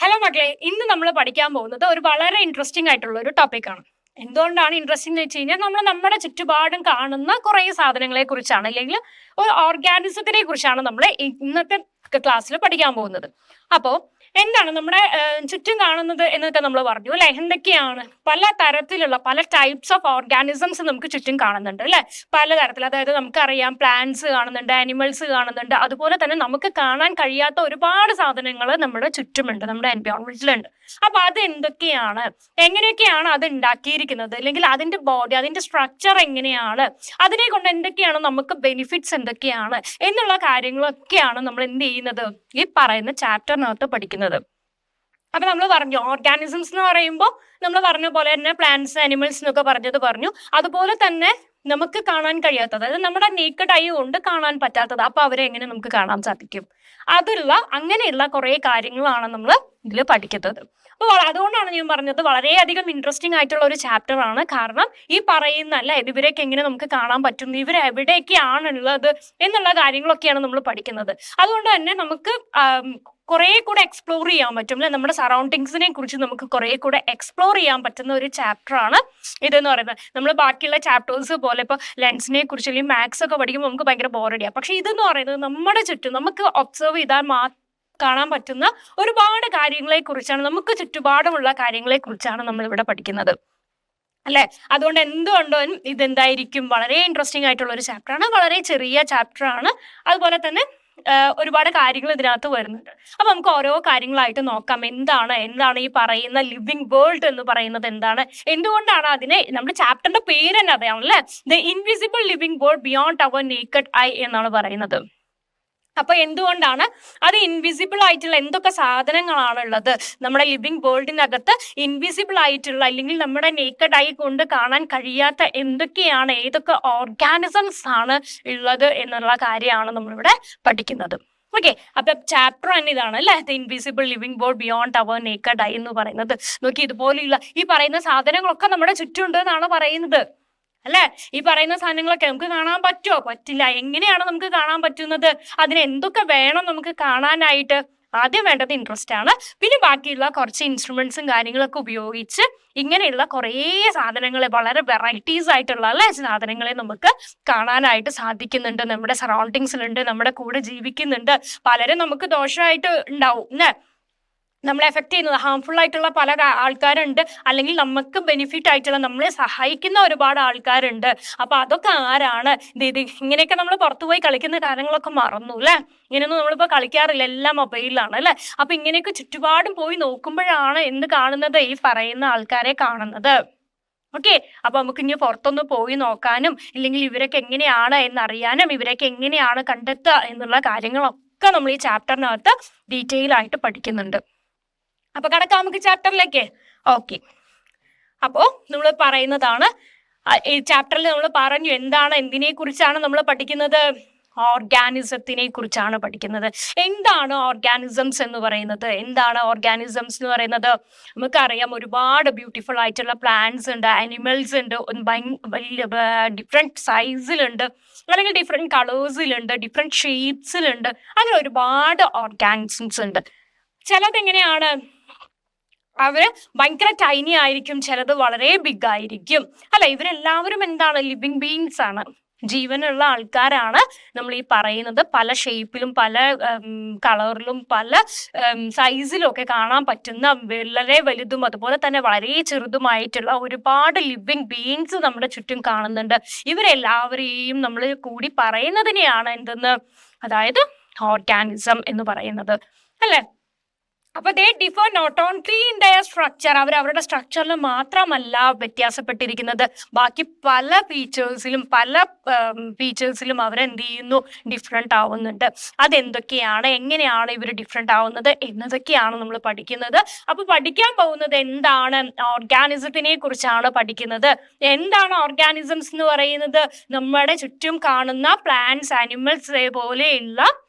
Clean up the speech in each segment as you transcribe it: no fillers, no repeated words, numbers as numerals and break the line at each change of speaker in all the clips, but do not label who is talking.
Hello മക്കളെ, ഇന്ന് നമ്മൾ പഠിക്കാൻ പോകുന്നത് ഒരു വളരെ ഇൻട്രസ്റ്റിംഗ് ആയിട്ടുള്ള ഒരു ടോപ്പിക്കാണ്. എന്തുകൊണ്ടാണ് ഇൻട്രസ്റ്റിംഗ് എന്ന് വെച്ച് കഴിഞ്ഞാൽ നമ്മൾ നമ്മുടെ ചുറ്റുപാടും കാണുന്ന കുറേ സാധനങ്ങളെ കുറിച്ചാണ്, അല്ലെങ്കിൽ ഒരു ഓർഗാനിസത്തിനെ കുറിച്ചാണ് നമ്മൾ ഇന്നത്തെ ക്ലാസ്സിൽ പഠിക്കാൻ പോകുന്നത്. അപ്പോൾ എന്താണ് നമ്മുടെ ചുറ്റും കാണുന്നത് എന്നൊക്കെ നമ്മൾ പറഞ്ഞു അല്ലെ. എന്തൊക്കെയാണ് പല തരത്തിലുള്ള പല ടൈപ്സ് ഓഫ് ഓർഗാനിസംസ് നമുക്ക് ചുറ്റും കാണുന്നുണ്ട് അല്ലെ. പലതരത്തിൽ, അതായത് നമുക്കറിയാം പ്ലാന്റ്സ് കാണുന്നുണ്ട്, ആനിമൽസ് കാണുന്നുണ്ട്, അതുപോലെ തന്നെ നമുക്ക് കാണാൻ കഴിയാത്ത ഒരുപാട് സാധനങ്ങൾ നമ്മുടെ ചുറ്റുമുണ്ട്, നമ്മുടെ എൻവയോൺമെന്റിലുണ്ട്. അപ്പൊ അത് എന്തൊക്കെയാണ്, എങ്ങനെയൊക്കെയാണ് അത് ഉണ്ടാക്കിയിരിക്കുന്നത്, അല്ലെങ്കിൽ അതിന്റെ ബോഡി, അതിന്റെ സ്ട്രക്ചർ എങ്ങനെയാണ്, അതിനെ കൊണ്ട് എന്തൊക്കെയാണ് നമുക്ക് ബെനിഫിറ്റ്സ് എന്തൊക്കെയാണ് എന്നുള്ള കാര്യങ്ങളൊക്കെയാണ് നമ്മൾ എന്ത് ചെയ്യുന്നത്, ഈ പറയുന്ന ചാപ്റ്ററിനകത്ത് പഠിക്കുന്നത്. അപ്പൊ നമ്മൾ പറഞ്ഞു ഓർഗാനിസംസ് എന്ന് പറയുമ്പോൾ നമ്മൾ പറഞ്ഞ പോലെ തന്നെ പ്ലാന്റ്സ്, ആനിമൽസ് എന്നൊക്കെ പറഞ്ഞു. അതുപോലെ തന്നെ നമുക്ക് കാണാൻ കഴിയാത്തത്, അതായത് നമ്മുടെ നേക്കഡ് ഐ കൊണ്ട് കാണാൻ പറ്റാത്തത്, അപ്പൊ അവരെ എങ്ങനെ നമുക്ക് കാണാൻ സാധിക്കും, അങ്ങനെയുള്ള കുറെ കാര്യങ്ങളാണ് നമ്മൾ ഇതിൽ പഠിക്കുന്നത്. അപ്പോൾ അതുകൊണ്ടാണ് ഞാൻ പറഞ്ഞത് വളരെയധികം ഇൻട്രസ്റ്റിംഗ് ആയിട്ടുള്ള ഒരു ചാപ്റ്റർ ആണ്. കാരണം ഈ പറയുന്ന അല്ലെ, ഇവരൊക്കെ എങ്ങനെ നമുക്ക് കാണാൻ പറ്റും, ഇവർ എവിടെയൊക്കെയാണുള്ളത് എന്നുള്ള കാര്യങ്ങളൊക്കെയാണ് നമ്മൾ പഠിക്കുന്നത്. അതുകൊണ്ട് തന്നെ നമുക്ക് കുറെ കൂടെ എക്സ്പ്ലോർ ചെയ്യാൻ പറ്റും അല്ലെ, നമ്മുടെ സറൗണ്ടിങ്സിനെ കുറിച്ച് നമുക്ക് കുറെ കൂടെ എക്സ്പ്ലോർ ചെയ്യാൻ പറ്റുന്ന ഒരു ചാപ്റ്റർ ആണ് ഇതെന്ന് പറയുന്നത്. നമ്മൾ ബാക്കിയുള്ള ചാപ്റ്റേഴ്സ് പോലെ ഇപ്പോൾ ലെൻസിനെ കുറിച്ച് അല്ലെങ്കിൽ മാത്സ് ഒക്കെ പഠിക്കുമ്പോൾ നമുക്ക് ഭയങ്കര ബോറടിയാണ്. പക്ഷെ ഇതെന്ന് പറയുന്നത് നമ്മുടെ ചുറ്റും നമുക്ക് ഒബ്സർവ് ചെയ്താൽ കാണാൻ പറ്റുന്ന ഒരുപാട് കാര്യങ്ങളെ കുറിച്ചാണ്, നമുക്ക് ചുറ്റുപാടുമുള്ള കാര്യങ്ങളെ കുറിച്ചാണ് നമ്മൾ ഇവിടെ പഠിക്കുന്നത് അല്ലെ. അതുകൊണ്ട് എന്തുകൊണ്ടും ഇതെന്തായിരിക്കും വളരെ ഇൻട്രസ്റ്റിംഗ് ആയിട്ടുള്ള ഒരു ചാപ്റ്റർ ആണ്, വളരെ ചെറിയ ചാപ്റ്റർ ആണ്. അതുപോലെ തന്നെ ഒരുപാട് കാര്യങ്ങൾ ഇതിനകത്ത് വരുന്നുണ്ട്. അപ്പൊ നമുക്ക് ഓരോ കാര്യങ്ങളായിട്ട് നോക്കാം. എന്താണ് ഈ പറയുന്ന ലിവിങ് വേൾഡ് എന്ന് പറയുന്നത്, എന്തുകൊണ്ടാണ് അതിനെ, നമ്മുടെ ചാപ്റ്ററിന്റെ പേര് തന്നെ അതാണല്ലേ, the invisible living world beyond our naked eye എന്നാണ് പറയുന്നത്. അപ്പൊ എന്തുകൊണ്ടാണ് അത് ഇൻവിസിബിൾ ആയിട്ടുള്ള എന്തൊക്കെ സാധനങ്ങളാണ് ഉള്ളത് നമ്മുടെ ലിവിങ് വേൾഡിനകത്ത്, ഇൻവിസിബിൾ ആയിട്ടുള്ള അല്ലെങ്കിൽ നമ്മുടെ നേക്കഡ് ഐ കൊണ്ട് കാണാൻ കഴിയാത്ത എന്തൊക്കെയാണ്, ഏതൊക്കെ ഓർഗാനിസംസ് ആണ് ഉള്ളത് എന്നുള്ള കാര്യമാണ് നമ്മളിവിടെ പഠിക്കുന്നത്. ഓക്കെ, അപ്പൊ ചാപ്റ്റർ തന്നെ ഇതാണ് അല്ലെ, the invisible living world beyond our naked eye എന്ന് പറയുന്നത്. നോക്കി, ഇതുപോലെയുള്ള ഈ പറയുന്ന സാധനങ്ങളൊക്കെ നമ്മുടെ ചുറ്റുമുണ്ട് എന്നാണ് പറയുന്നത് അല്ലെ. ഈ പറയുന്ന സാധനങ്ങളൊക്കെ നമുക്ക് കാണാൻ പറ്റുമോ? പറ്റില്ല. എങ്ങനെയാണ് നമുക്ക് കാണാൻ പറ്റുന്നത്? അതിന് എന്തൊക്കെ വേണം നമുക്ക് കാണാനായിട്ട്? ആദ്യം വേണ്ടത് ഇൻട്രസ്റ്റ് ആണ്. പിന്നെ ബാക്കിയുള്ള കുറച്ച് ഇൻസ്ട്രുമെന്റ്സും കാര്യങ്ങളൊക്കെ ഉപയോഗിച്ച് ഇങ്ങനെയുള്ള കുറേ സാധനങ്ങളെ, വളരെ വെറൈറ്റീസ് ആയിട്ടുള്ള അല്ലെ സാധനങ്ങളെ നമുക്ക് കാണാനായിട്ട് സാധിക്കുന്നുണ്ട്. നമ്മുടെ സറൗണ്ടിങ്സിലുണ്ട്, നമ്മുടെ കൂടെ ജീവിക്കുന്നുണ്ട്. പലരും നമുക്ക് ദോഷമായിട്ട് ഉണ്ടാവും അല്ലെ, നമ്മളെ എഫക്ട് ചെയ്യുന്നത് ഹാംഫുൾ ആയിട്ടുള്ള പല ആൾക്കാരുണ്ട്, അല്ലെങ്കിൽ നമുക്ക് ബെനിഫിറ്റ് ആയിട്ടുള്ള നമ്മളെ സഹായിക്കുന്ന ഒരുപാട് ആൾക്കാരുണ്ട്. അപ്പൊ അതൊക്കെ ആരാണ്? ഇങ്ങനെയൊക്കെ നമ്മൾ പുറത്തുപോയി കളിക്കുന്ന കാര്യങ്ങളൊക്കെ മറന്നു അല്ലെ. ഇങ്ങനെയൊന്നും നമ്മളിപ്പോ കളിക്കാറില്ല, എല്ലാം മൊബൈലിലാണ് അല്ലെ. അപ്പൊ ഇങ്ങനെയൊക്കെ ചുറ്റുപാടും പോയി നോക്കുമ്പോഴാണ് എന്ത് കാണുന്നത്, ഈ പറയുന്ന ആൾക്കാരെ കാണുന്നത്. ഓക്കെ, അപ്പൊ നമുക്ക് ഇനി പുറത്തൊന്ന് പോയി നോക്കാനും, ഇല്ലെങ്കിൽ ഇവരൊക്കെ എങ്ങനെയാണ് എന്നറിയാനും, ഇവരൊക്കെ എങ്ങനെയാണ് കണ്ടെത്തുക എന്നുള്ള കാര്യങ്ങളൊക്കെ നമ്മൾ ഈ ചാപ്റ്ററിനകത്ത് ഡീറ്റെയിൽ ആയിട്ട് പഠിക്കുന്നുണ്ട്. അപ്പൊ കടക്കാം നമുക്ക് ചാപ്റ്ററിലേക്ക്. ഓക്കെ, അപ്പോ നമ്മൾ പറയുന്നതാണ് ഈ ചാപ്റ്ററിൽ നമ്മൾ പറഞ്ഞു എന്തിനെ കുറിച്ചാണ് നമ്മൾ പഠിക്കുന്നത്, ഓർഗാനിസത്തിനെ കുറിച്ചാണ് പഠിക്കുന്നത്. എന്താണ് ഓർഗാനിസംസ് എന്ന് പറയുന്നത്? നമുക്കറിയാം ഒരുപാട് ബ്യൂട്ടിഫുൾ ആയിട്ടുള്ള പ്ലാന്റ്സ് ഉണ്ട്, ആനിമൽസ് ഉണ്ട്, ഡിഫറെന്റ് സൈസിലുണ്ട്, അല്ലെങ്കിൽ ഡിഫറെന്റ് കളേഴ്സിലുണ്ട്, ഡിഫറെന്റ് ഷേപ്സിലുണ്ട്. അങ്ങനെ ഒരുപാട് ഓർഗാനിസംസ് ഉണ്ട്. ചിലതെങ്ങനെയാണ്, അവര് ഭയങ്കര ടൈനി ആയിരിക്കും, ചിലത് വളരെ ബിഗ് ആയിരിക്കും അല്ല. ഇവരെല്ലാവരും എന്താണ്, ലിവിങ് ബീയിങ്സ് ആണ്, ജീവനുള്ള ആൾക്കാരാണ്. നമ്മൾ ഈ പറയുന്നത് പല ഷേപ്പിലും പല കളറിലും പല സൈസിലും ഒക്കെ കാണാൻ പറ്റുന്ന വളരെ വലുതും അതുപോലെ തന്നെ വളരെ ചെറുതുമായിട്ടുള്ള ഒരുപാട് ലിവിങ് ബീയിങ്സ് നമ്മുടെ ചുറ്റും കാണുന്നുണ്ട്. ഇവരെല്ലാവരെയും നമ്മൾ കൂടി പറയുന്നതിനെയാണ് എന്തെന്ന്, അതായത് ഓർഗാനിസം എന്ന് പറയുന്നത് അല്ലെ. അപ്പൊ they differ not only in their structure, അവരുടെ സ്ട്രക്ചറിൽ മാത്രമല്ല വ്യത്യാസപ്പെട്ടിരിക്കുന്നത്, ബാക്കി പല ഫീച്ചേഴ്സിലും അവരെന്ത് ചെയ്യുന്നു, ഡിഫറെന്റ് ആവുന്നുണ്ട്. അതെന്തൊക്കെയാണ്, എങ്ങനെയാണ് ഇവർ ഡിഫറെന്റ് ആവുന്നത് എന്നതൊക്കെയാണ് നമ്മൾ പഠിക്കുന്നത്. അപ്പൊ പഠിക്കാൻ പോകുന്നത് എന്താണ്, ഓർഗാനിസത്തിനെ കുറിച്ചാണ് പഠിക്കുന്നത്. എന്താണ് ഓർഗാനിസംസ് എന്ന് പറയുന്നത്? നമ്മുടെ ചുറ്റും കാണുന്ന പ്ലാന്റ്സ്, ആനിമൽസ് പോലെയുള്ള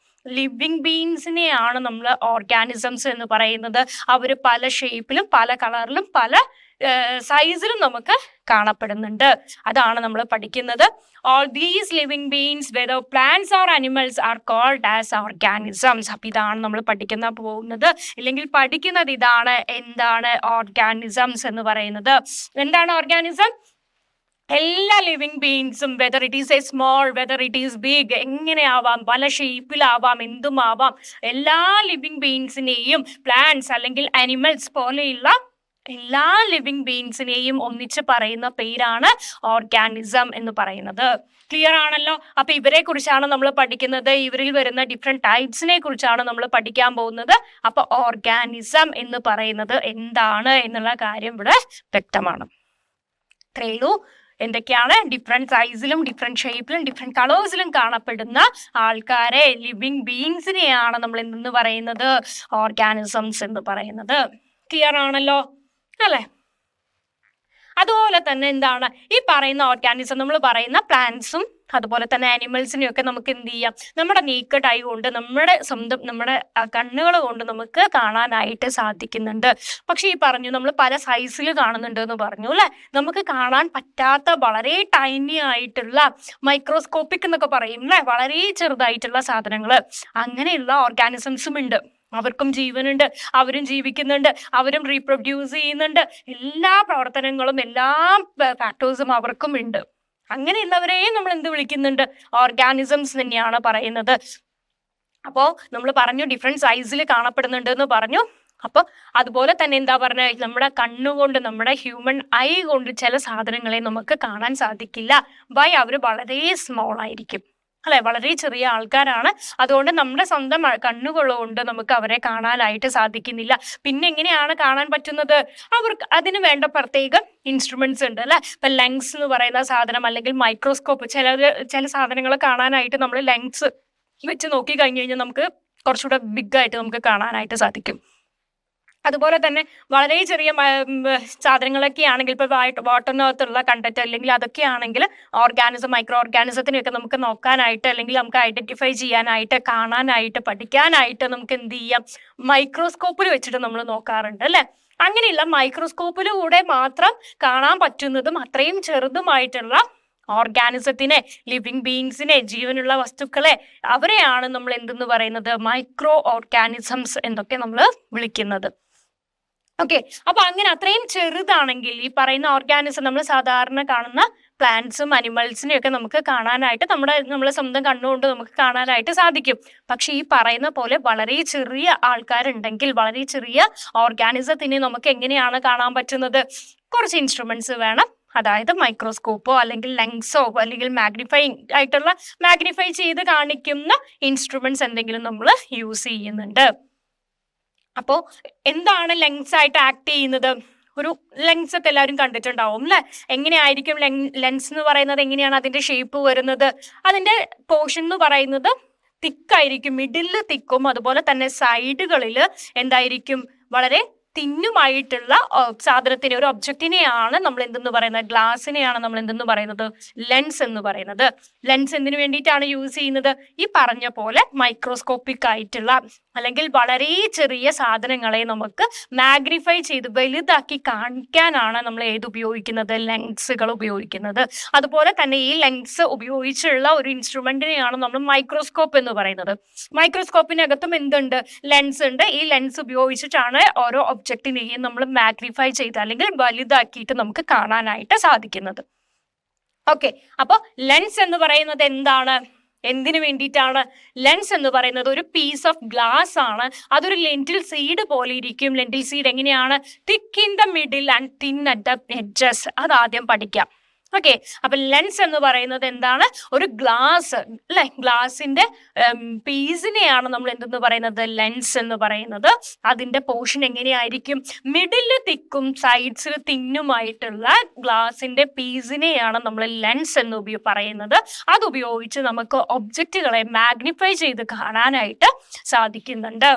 ലിവിങ് ബീയിങ്സിനെയാണ് നമ്മൾ ഓർഗാനിസംസ് എന്ന് പറയുന്നത്. അവർ പല ഷേപ്പിലും പല കളറിലും പല സൈസിലും നമുക്ക് കാണപ്പെടുന്നുണ്ട്. അതാണ് നമ്മൾ പഠിക്കുന്നത്. All these living beings, whether plants or animals, are called as organisms. അപ്പൊ ഇതാണ് നമ്മൾ പോകുന്നത്, അല്ലെങ്കിൽ പഠിക്കുന്നത് ഇതാണ്. എന്താണ് ഓർഗാനിസംസ് എന്ന് പറയുന്നത്? എന്താണ് ഓർഗാനിസം? എല്ലാ ലിവിങ് ബീങ്സും, whether it is a small, whether it is big, എങ്ങനെയാവാം, പല ഷേപ്പിലാവാം, എന്തുമാവാം, എല്ലാ ലിവിങ് ബീങ്സിനെയും, പ്ലാന്റ്സ് അല്ലെങ്കിൽ അനിമൽസ് പോലെയുള്ള എല്ലാ ലിവിങ് ബീങ്സിനെയും ഒന്നിച്ച് പറയുന്ന പേരാണ് ഓർഗാനിസം എന്ന് പറയുന്നത്. ക്ലിയർ ആണല്ലോ? അപ്പൊ ഇവരെ കുറിച്ചാണ് നമ്മൾ പഠിക്കുന്നത്. ഇവരിൽ വരുന്ന ഡിഫറെന്റ് ടൈപ്സിനെ കുറിച്ചാണ് നമ്മൾ പഠിക്കാൻ പോകുന്നത്. അപ്പൊ ഓർഗാനിസം എന്ന് പറയുന്നത് എന്താണ് എന്നുള്ള കാര്യം ഇവിടെ വ്യക്തമാണ്. ഇത്രയുള്ളൂ. എന്തൊക്കെയാണ്? ഡിഫറെന്റ് സൈസിലും ഡിഫറെന്റ് ഷേപ്പിലും ഡിഫറെന്റ് കളേഴ്സിലും കാണപ്പെടുന്ന ആൾക്കാരെ, ലിവിങ് ബീങ്സിനെയാണ് നമ്മൾ എന്തെന്ന് പറയുന്നത്? ഓർഗാനിസംസ് എന്ന് പറയുന്നത്. ക്ലിയർ ആണല്ലോ അല്ലെ? അതുപോലെ തന്നെ എന്താണ് ഈ പറയുന്ന ഓർഗാനിസം, നമ്മൾ പറയുന്ന പ്ലാന്റ്സും അതുപോലെ തന്നെ ആനിമൽസിനെയും ഒക്കെ നമുക്ക് എന്ത് ചെയ്യാം? നമ്മുടെ നേക്കഡ് ഐ കൊണ്ട്, നമ്മുടെ കണ്ണുകൾ കൊണ്ട് നമുക്ക് കാണാനായിട്ട് സാധിക്കുന്നുണ്ട്. പക്ഷെ ഈ പറഞ്ഞു നമ്മൾ പല സൈസിൽ കാണുന്നുണ്ട് എന്ന് പറഞ്ഞു അല്ലെ? നമുക്ക് കാണാൻ പറ്റാത്ത വളരെ ടൈനി ആയിട്ടുള്ള, മൈക്രോസ്കോപ്പിക് എന്നൊക്കെ പറയും അല്ലെ, വളരെ ചെറുതായിട്ടുള്ള സാധനങ്ങൾ, അങ്ങനെയുള്ള ഓർഗാനിസംസും ഉണ്ട്. അവർക്കും ജീവനുണ്ട്, അവരും ജീവിക്കുന്നുണ്ട്, അവരും റീപ്രൊഡ്യൂസ് ചെയ്യുന്നുണ്ട്. എല്ലാ പ്രവർത്തനങ്ങളും, എല്ലാ ഫാക്ടേഴ്സും അവർക്കും ഉണ്ട്. അങ്ങനെയുള്ളവരെയും നമ്മൾ എന്ത് വിളിക്കുന്നുണ്ട്? ഓർഗാനിസംസ് തന്നെയാണ് പറയുന്നത്. അപ്പോൾ നമ്മൾ പറഞ്ഞു ഡിഫറെന്റ് സൈസിൽ കാണപ്പെടുന്നുണ്ട് എന്ന് പറഞ്ഞു. അപ്പൊ അതുപോലെ തന്നെ എന്താ പറഞ്ഞ, നമ്മുടെ കണ്ണുകൊണ്ട്, നമ്മുടെ ഹ്യൂമൻ ഐ കൊണ്ട് ചില സാധനങ്ങളെ നമുക്ക് കാണാൻ സാധിക്കില്ല. ബൈ അവർ വളരെ സ്മോൾ ആയിരിക്കും അല്ലെ, വളരെ ചെറിയ ആൾക്കാരാണ്. അതുകൊണ്ട് നമ്മുടെ സ്വന്തം കണ്ണുകളുകൊണ്ട് നമുക്ക് അവരെ കാണാനായിട്ട് സാധിക്കുന്നില്ല. പിന്നെ എങ്ങനെയാണ് കാണാൻ പറ്റുന്നത്? അവർക്ക് അതിന് വേണ്ട പ്രത്യേക ഇൻസ്ട്രുമെന്റ്സ് ഉണ്ട് അല്ലെ. ഇപ്പൊ ലെൻസ് എന്ന് പറയുന്ന സാധനം, അല്ലെങ്കിൽ മൈക്രോസ്കോപ്പ്, ചില സാധനങ്ങൾ കാണാനായിട്ട് നമ്മൾ ലെൻസ് വെച്ച് നോക്കി കഴിഞ്ഞു കഴിഞ്ഞാൽ നമുക്ക് കുറച്ചുകൂടെ ബിഗ് ആയിട്ട് നമുക്ക് കാണാനായിട്ട് സാധിക്കും. അതുപോലെ തന്നെ വളരെ ചെറിയ സാധനങ്ങളൊക്കെ ആണെങ്കിൽ, ഇപ്പൊ വാട്ടറിനകത്തുള്ള കണ്ടന്റ് അല്ലെങ്കിൽ അതൊക്കെ ആണെങ്കിൽ ഓർഗാനിസം, മൈക്രോ ഓർഗാനിസത്തിനെയൊക്കെ നമുക്ക് നോക്കാനായിട്ട്, അല്ലെങ്കിൽ നമുക്ക് ഐഡന്റിഫൈ ചെയ്യാനായിട്ട്, കാണാനായിട്ട്, പഠിക്കാനായിട്ട് നമുക്ക് എന്ത് ചെയ്യാം? മൈക്രോസ്കോപ്പിൽ വെച്ചിട്ട് നമ്മൾ നോക്കാറുണ്ട് അല്ലെ. അങ്ങനെയുള്ള മൈക്രോസ്കോപ്പിലൂടെ മാത്രം കാണാൻ പറ്റുന്നതും അത്രയും ചെറുതുമായിട്ടുള്ള ഓർഗാനിസത്തിനെ, ലിവിങ് ബീങ്സിനെ, ജീവനുള്ള വസ്തുക്കളെ, അവരെയാണ് നമ്മൾ എന്തെന്ന് പറയുന്നത്? മൈക്രോ ഓർഗാനിസംസ് എന്നൊക്കെ നമ്മൾ വിളിക്കുന്നത്. ഓക്കെ, അപ്പൊ അങ്ങനെ അത്രയും ചെറുതാണെങ്കിൽ ഈ പറയുന്ന ഓർഗാനിസം, നമ്മൾ സാധാരണ കാണുന്ന പ്ലാന്റ്സും അനിമൽസിനെയും ഒക്കെ നമുക്ക് കാണാനായിട്ട്, നമ്മുടെ സ്വന്തം കണ്ണുകൊണ്ട് നമുക്ക് കാണാനായിട്ട് സാധിക്കും. പക്ഷെ ഈ പറയുന്ന പോലെ വളരെ ചെറിയ ആൾക്കാരുണ്ടെങ്കിൽ, വളരെ ചെറിയ ഓർഗാനിസത്തിനെ നമുക്ക് എങ്ങനെയാണ് കാണാൻ പറ്റുന്നത്? കുറച്ച് ഇൻസ്ട്രുമെന്റ്സ് വേണം. അതായത് മൈക്രോസ്കോപ്പോ അല്ലെങ്കിൽ ലെൻസോ അല്ലെങ്കിൽ മാഗ്നിഫൈ ചെയ്ത് കാണിക്കുന്ന ഇൻസ്ട്രുമെന്റ്സ് എന്തെങ്കിലും നമ്മൾ യൂസ് ചെയ്യുന്നുണ്ട്. അപ്പോൾ എന്താണ് ലെൻസ് ആയിട്ട് ആക്ട് ചെയ്യുന്നത്? ഒരു ലെൻസ് ഒക്കെ എല്ലാവരും കണ്ടിട്ടുണ്ടാവും അല്ലെ. എങ്ങനെയായിരിക്കും ലെൻസ് എന്ന് പറയുന്നത്? എങ്ങനെയാണ് അതിന്റെ ഷേപ്പ് വരുന്നത്? അതിന്റെ പോർഷൻ എന്ന് പറയുന്നത് തിക്കായിരിക്കും, മിഡില് തിക്കും, അതുപോലെ തന്നെ സൈഡുകളിൽ എന്തായിരിക്കും? വളരെ തിന്നുമായിട്ടുള്ള സാധനത്തിനെ, ഒരു ഒബ്ജക്റ്റിനെയാണ് നമ്മൾ എന്തെന്ന് പറയുന്നത്? ഗ്ലാസിനെയാണ് നമ്മൾ എന്തെന്ന് പറയുന്നത്? ലെൻസ് എന്ന് പറയുന്നത്. ലെൻസ് എന്തിനു വേണ്ടിയിട്ടാണ് യൂസ് ചെയ്യുന്നത്? ഈ പറഞ്ഞ പോലെ മൈക്രോസ്കോപ്പിക് ആയിട്ടുള്ള, അല്ലെങ്കിൽ വളരെ ചെറിയ സാധനങ്ങളെ നമുക്ക് മാഗ്നിഫൈ ചെയ്ത് വലുതാക്കി കാണിക്കാനാണ് നമ്മൾ ഉപയോഗിക്കുന്നത്? ലെൻസുകൾ ഉപയോഗിക്കുന്നത്. അതുപോലെ തന്നെ ഈ ലെൻസ് ഉപയോഗിച്ചുള്ള ഒരു ഇൻസ്ട്രുമെന്റിനെയാണ് നമ്മൾ മൈക്രോസ്കോപ്പ് എന്ന് പറയുന്നത്. മൈക്രോസ്കോപ്പിനകത്തും എന്തുണ്ട്? ലെൻസ് ഉണ്ട്. ഈ ലെൻസ് ഉപയോഗിച്ചിട്ടാണ് ഓരോ ഒബ്ജക്റ്റിനെയും നമ്മൾ മാഗ്നിഫൈ ചെയ്ത് അല്ലെങ്കിൽ വലുതാക്കിയിട്ട് നമുക്ക് കാണാനായിട്ട് സാധിക്കുന്നത്. ഓക്കെ, അപ്പൊ ലെൻസ് എന്ന് പറയുന്നത് എന്താണ്? എന്തിനു വേണ്ടിയിട്ടാണ്? ലെൻസ് എന്ന് പറയുന്നത് ഒരു പീസ് ഓഫ് ഗ്ലാസ് ആണ്. അതൊരു ലെന്റിൽ സീഡ് പോലെ ഇരിക്കും. ലെന്റിൽ സീഡ് എങ്ങനെയാണ്? Thick in the middle and thin at the edges. അത് ആദ്യം പഠിക്കാം. ഓക്കെ, അപ്പൊ ലെൻസ് എന്ന് പറയുന്നത് എന്താണ്? ഒരു ഗ്ലാസ് അല്ലെ, ഗ്ലാസിന്റെ പീസിനെയാണ് നമ്മൾ എന്തെന്ന് പറയുന്നത്? ലെൻസ് എന്ന് പറയുന്നത്. അതിന്റെ പോർഷൻ എങ്ങനെയായിരിക്കും? മിഡില് തിക്കും സൈഡ്സിൽ തിന്നുമായിട്ടുള്ള ഗ്ലാസിന്റെ പീസിനെയാണ് നമ്മൾ ലെൻസ് എന്ന് പറയുന്നത്. അതുപയോഗിച്ച് നമുക്ക് ഒബ്ജക്റ്റുകളെ മാഗ്നിഫൈ ചെയ്ത് കാണാനായിട്ട് സാധിക്കുന്നുണ്ട്.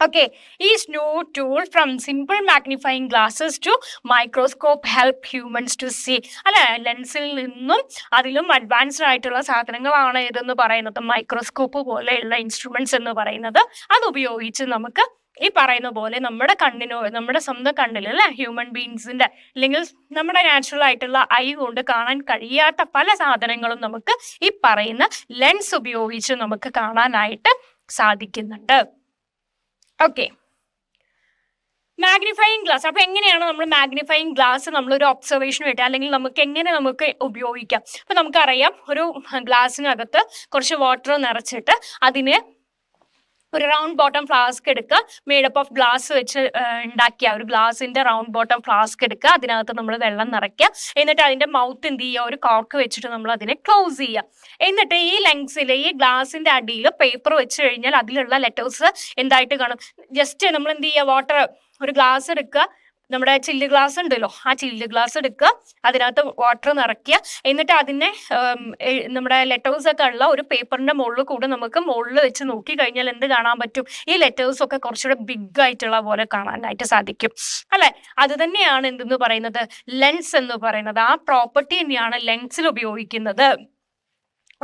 Okay, is no tool from simple magnifying glasses to microscope help humans to see. അല്ലെ, ലെൻസിൽ നിന്നും അതിലും അഡ്വാൻസ്ഡ് ആയിട്ടുള്ള സാധനങ്ങളാണ് ഇതെന്ന് പറയുന്നത്. മൈക്രോസ്കോപ്പ് പോലെയുള്ള ഇൻസ്ട്രുമെന്റ്സ് എന്ന് പറയുന്നത്. അത് ഉപയോഗിച്ച് നമുക്ക് ഈ പറയുന്ന പോലെ നമ്മുടെ കണ്ണിനോ നമ്മുടെ സ്വന്തം കണ്ണിൽ അല്ലെ ഹ്യൂമൻ ബീങ്സിന്റെ അല്ലെങ്കിൽ നമ്മുടെ നാച്ചുറൽ ആയിട്ടുള്ള ഐ കൊണ്ട് കാണാൻ കഴിയാത്ത പല സാധനങ്ങളും നമുക്ക് ഈ പറയുന്ന ലെൻസ് ഉപയോഗിച്ച് നമുക്ക് കാണാനായിട്ട് സാധിക്കുന്നുണ്ട്. Okay, magnifying glass. അപ്പൊ എങ്ങനെയാണ് നമ്മൾ മാഗ്നിഫൈയിങ് ഗ്ലാസ് നമ്മളൊരു ഒബ്സർവേഷൻ വേണ്ടി അല്ലെങ്കിൽ നമുക്ക് ഉപയോഗിക്കാം? അപ്പൊ നമുക്കറിയാം, ഒരു ഗ്ലാസ്സിനകത്ത് കുറച്ച് വാട്ടർ നിറച്ചിട്ട് അതിനെ ഒരു റൗണ്ട് ബോട്ടം ഫ്ലാസ്ക് എടുക്കുക, മേഡപ്പ് ഓഫ് ഗ്ലാസ് വെച്ച് ഉണ്ടാക്കിയ ഒരു ഗ്ലാസിന്റെ റൗണ്ട് ബോട്ടം ഫ്ലാസ്ക് എടുക്കുക, അതിനകത്ത് നമ്മൾ വെള്ളം നിറയ്ക്കുക, എന്നിട്ട് അതിന്റെ മൗത്ത് എന്ത് ചെയ്യുക, ഒരു കോർക്ക് വെച്ചിട്ട് നമ്മൾ അതിനെ ക്ലോസ് ചെയ്യുക. എന്നിട്ട് ഈ ലെങ്സിൽ ഈ ഗ്ലാസിന്റെ അടിയിൽ പേപ്പർ വെച്ച് കഴിഞ്ഞാൽ അതിലുള്ള ലെറ്റേഴ്സ് എന്തായിട്ട് കാണും? ജസ്റ്റ് നമ്മൾ എന്ത് ചെയ്യുക, വാട്ടർ ഒരു ഗ്ലാസ് എടുക്കുക, നമ്മുടെ ചില്ല് ഗ്ലാസ് ഉണ്ടല്ലോ, ആ ചില്ല് ഗ്ലാസ് എടുക്കുക, അതിനകത്ത് വാട്ടർ നിറയ്ക്കുക, എന്നിട്ട് അതിനെ നമ്മുടെ ലെറ്റേഴ്സ് ഒക്കെ ഉള്ള ഒരു പേപ്പറിന്റെ മുകളിൽ കൂടെ നമുക്ക് മുകളിൽ വെച്ച് നോക്കി കഴിഞ്ഞാൽ എന്ത് കാണാൻ പറ്റും? ഈ ലെറ്റേഴ്സ് ഒക്കെ കുറച്ചുകൂടെ ബിഗ് ആയിട്ടുള്ള പോലെ കാണാനായിട്ട് സാധിക്കും അല്ലെ? അത് തന്നെയാണ് എന്തെന്ന് പറയുന്നത്, ലെൻസ് എന്ന് പറയുന്നത്. ആ പ്രോപ്പർട്ടി തന്നെയാണ് ലെൻസിൽ ഉപയോഗിക്കുന്നത്.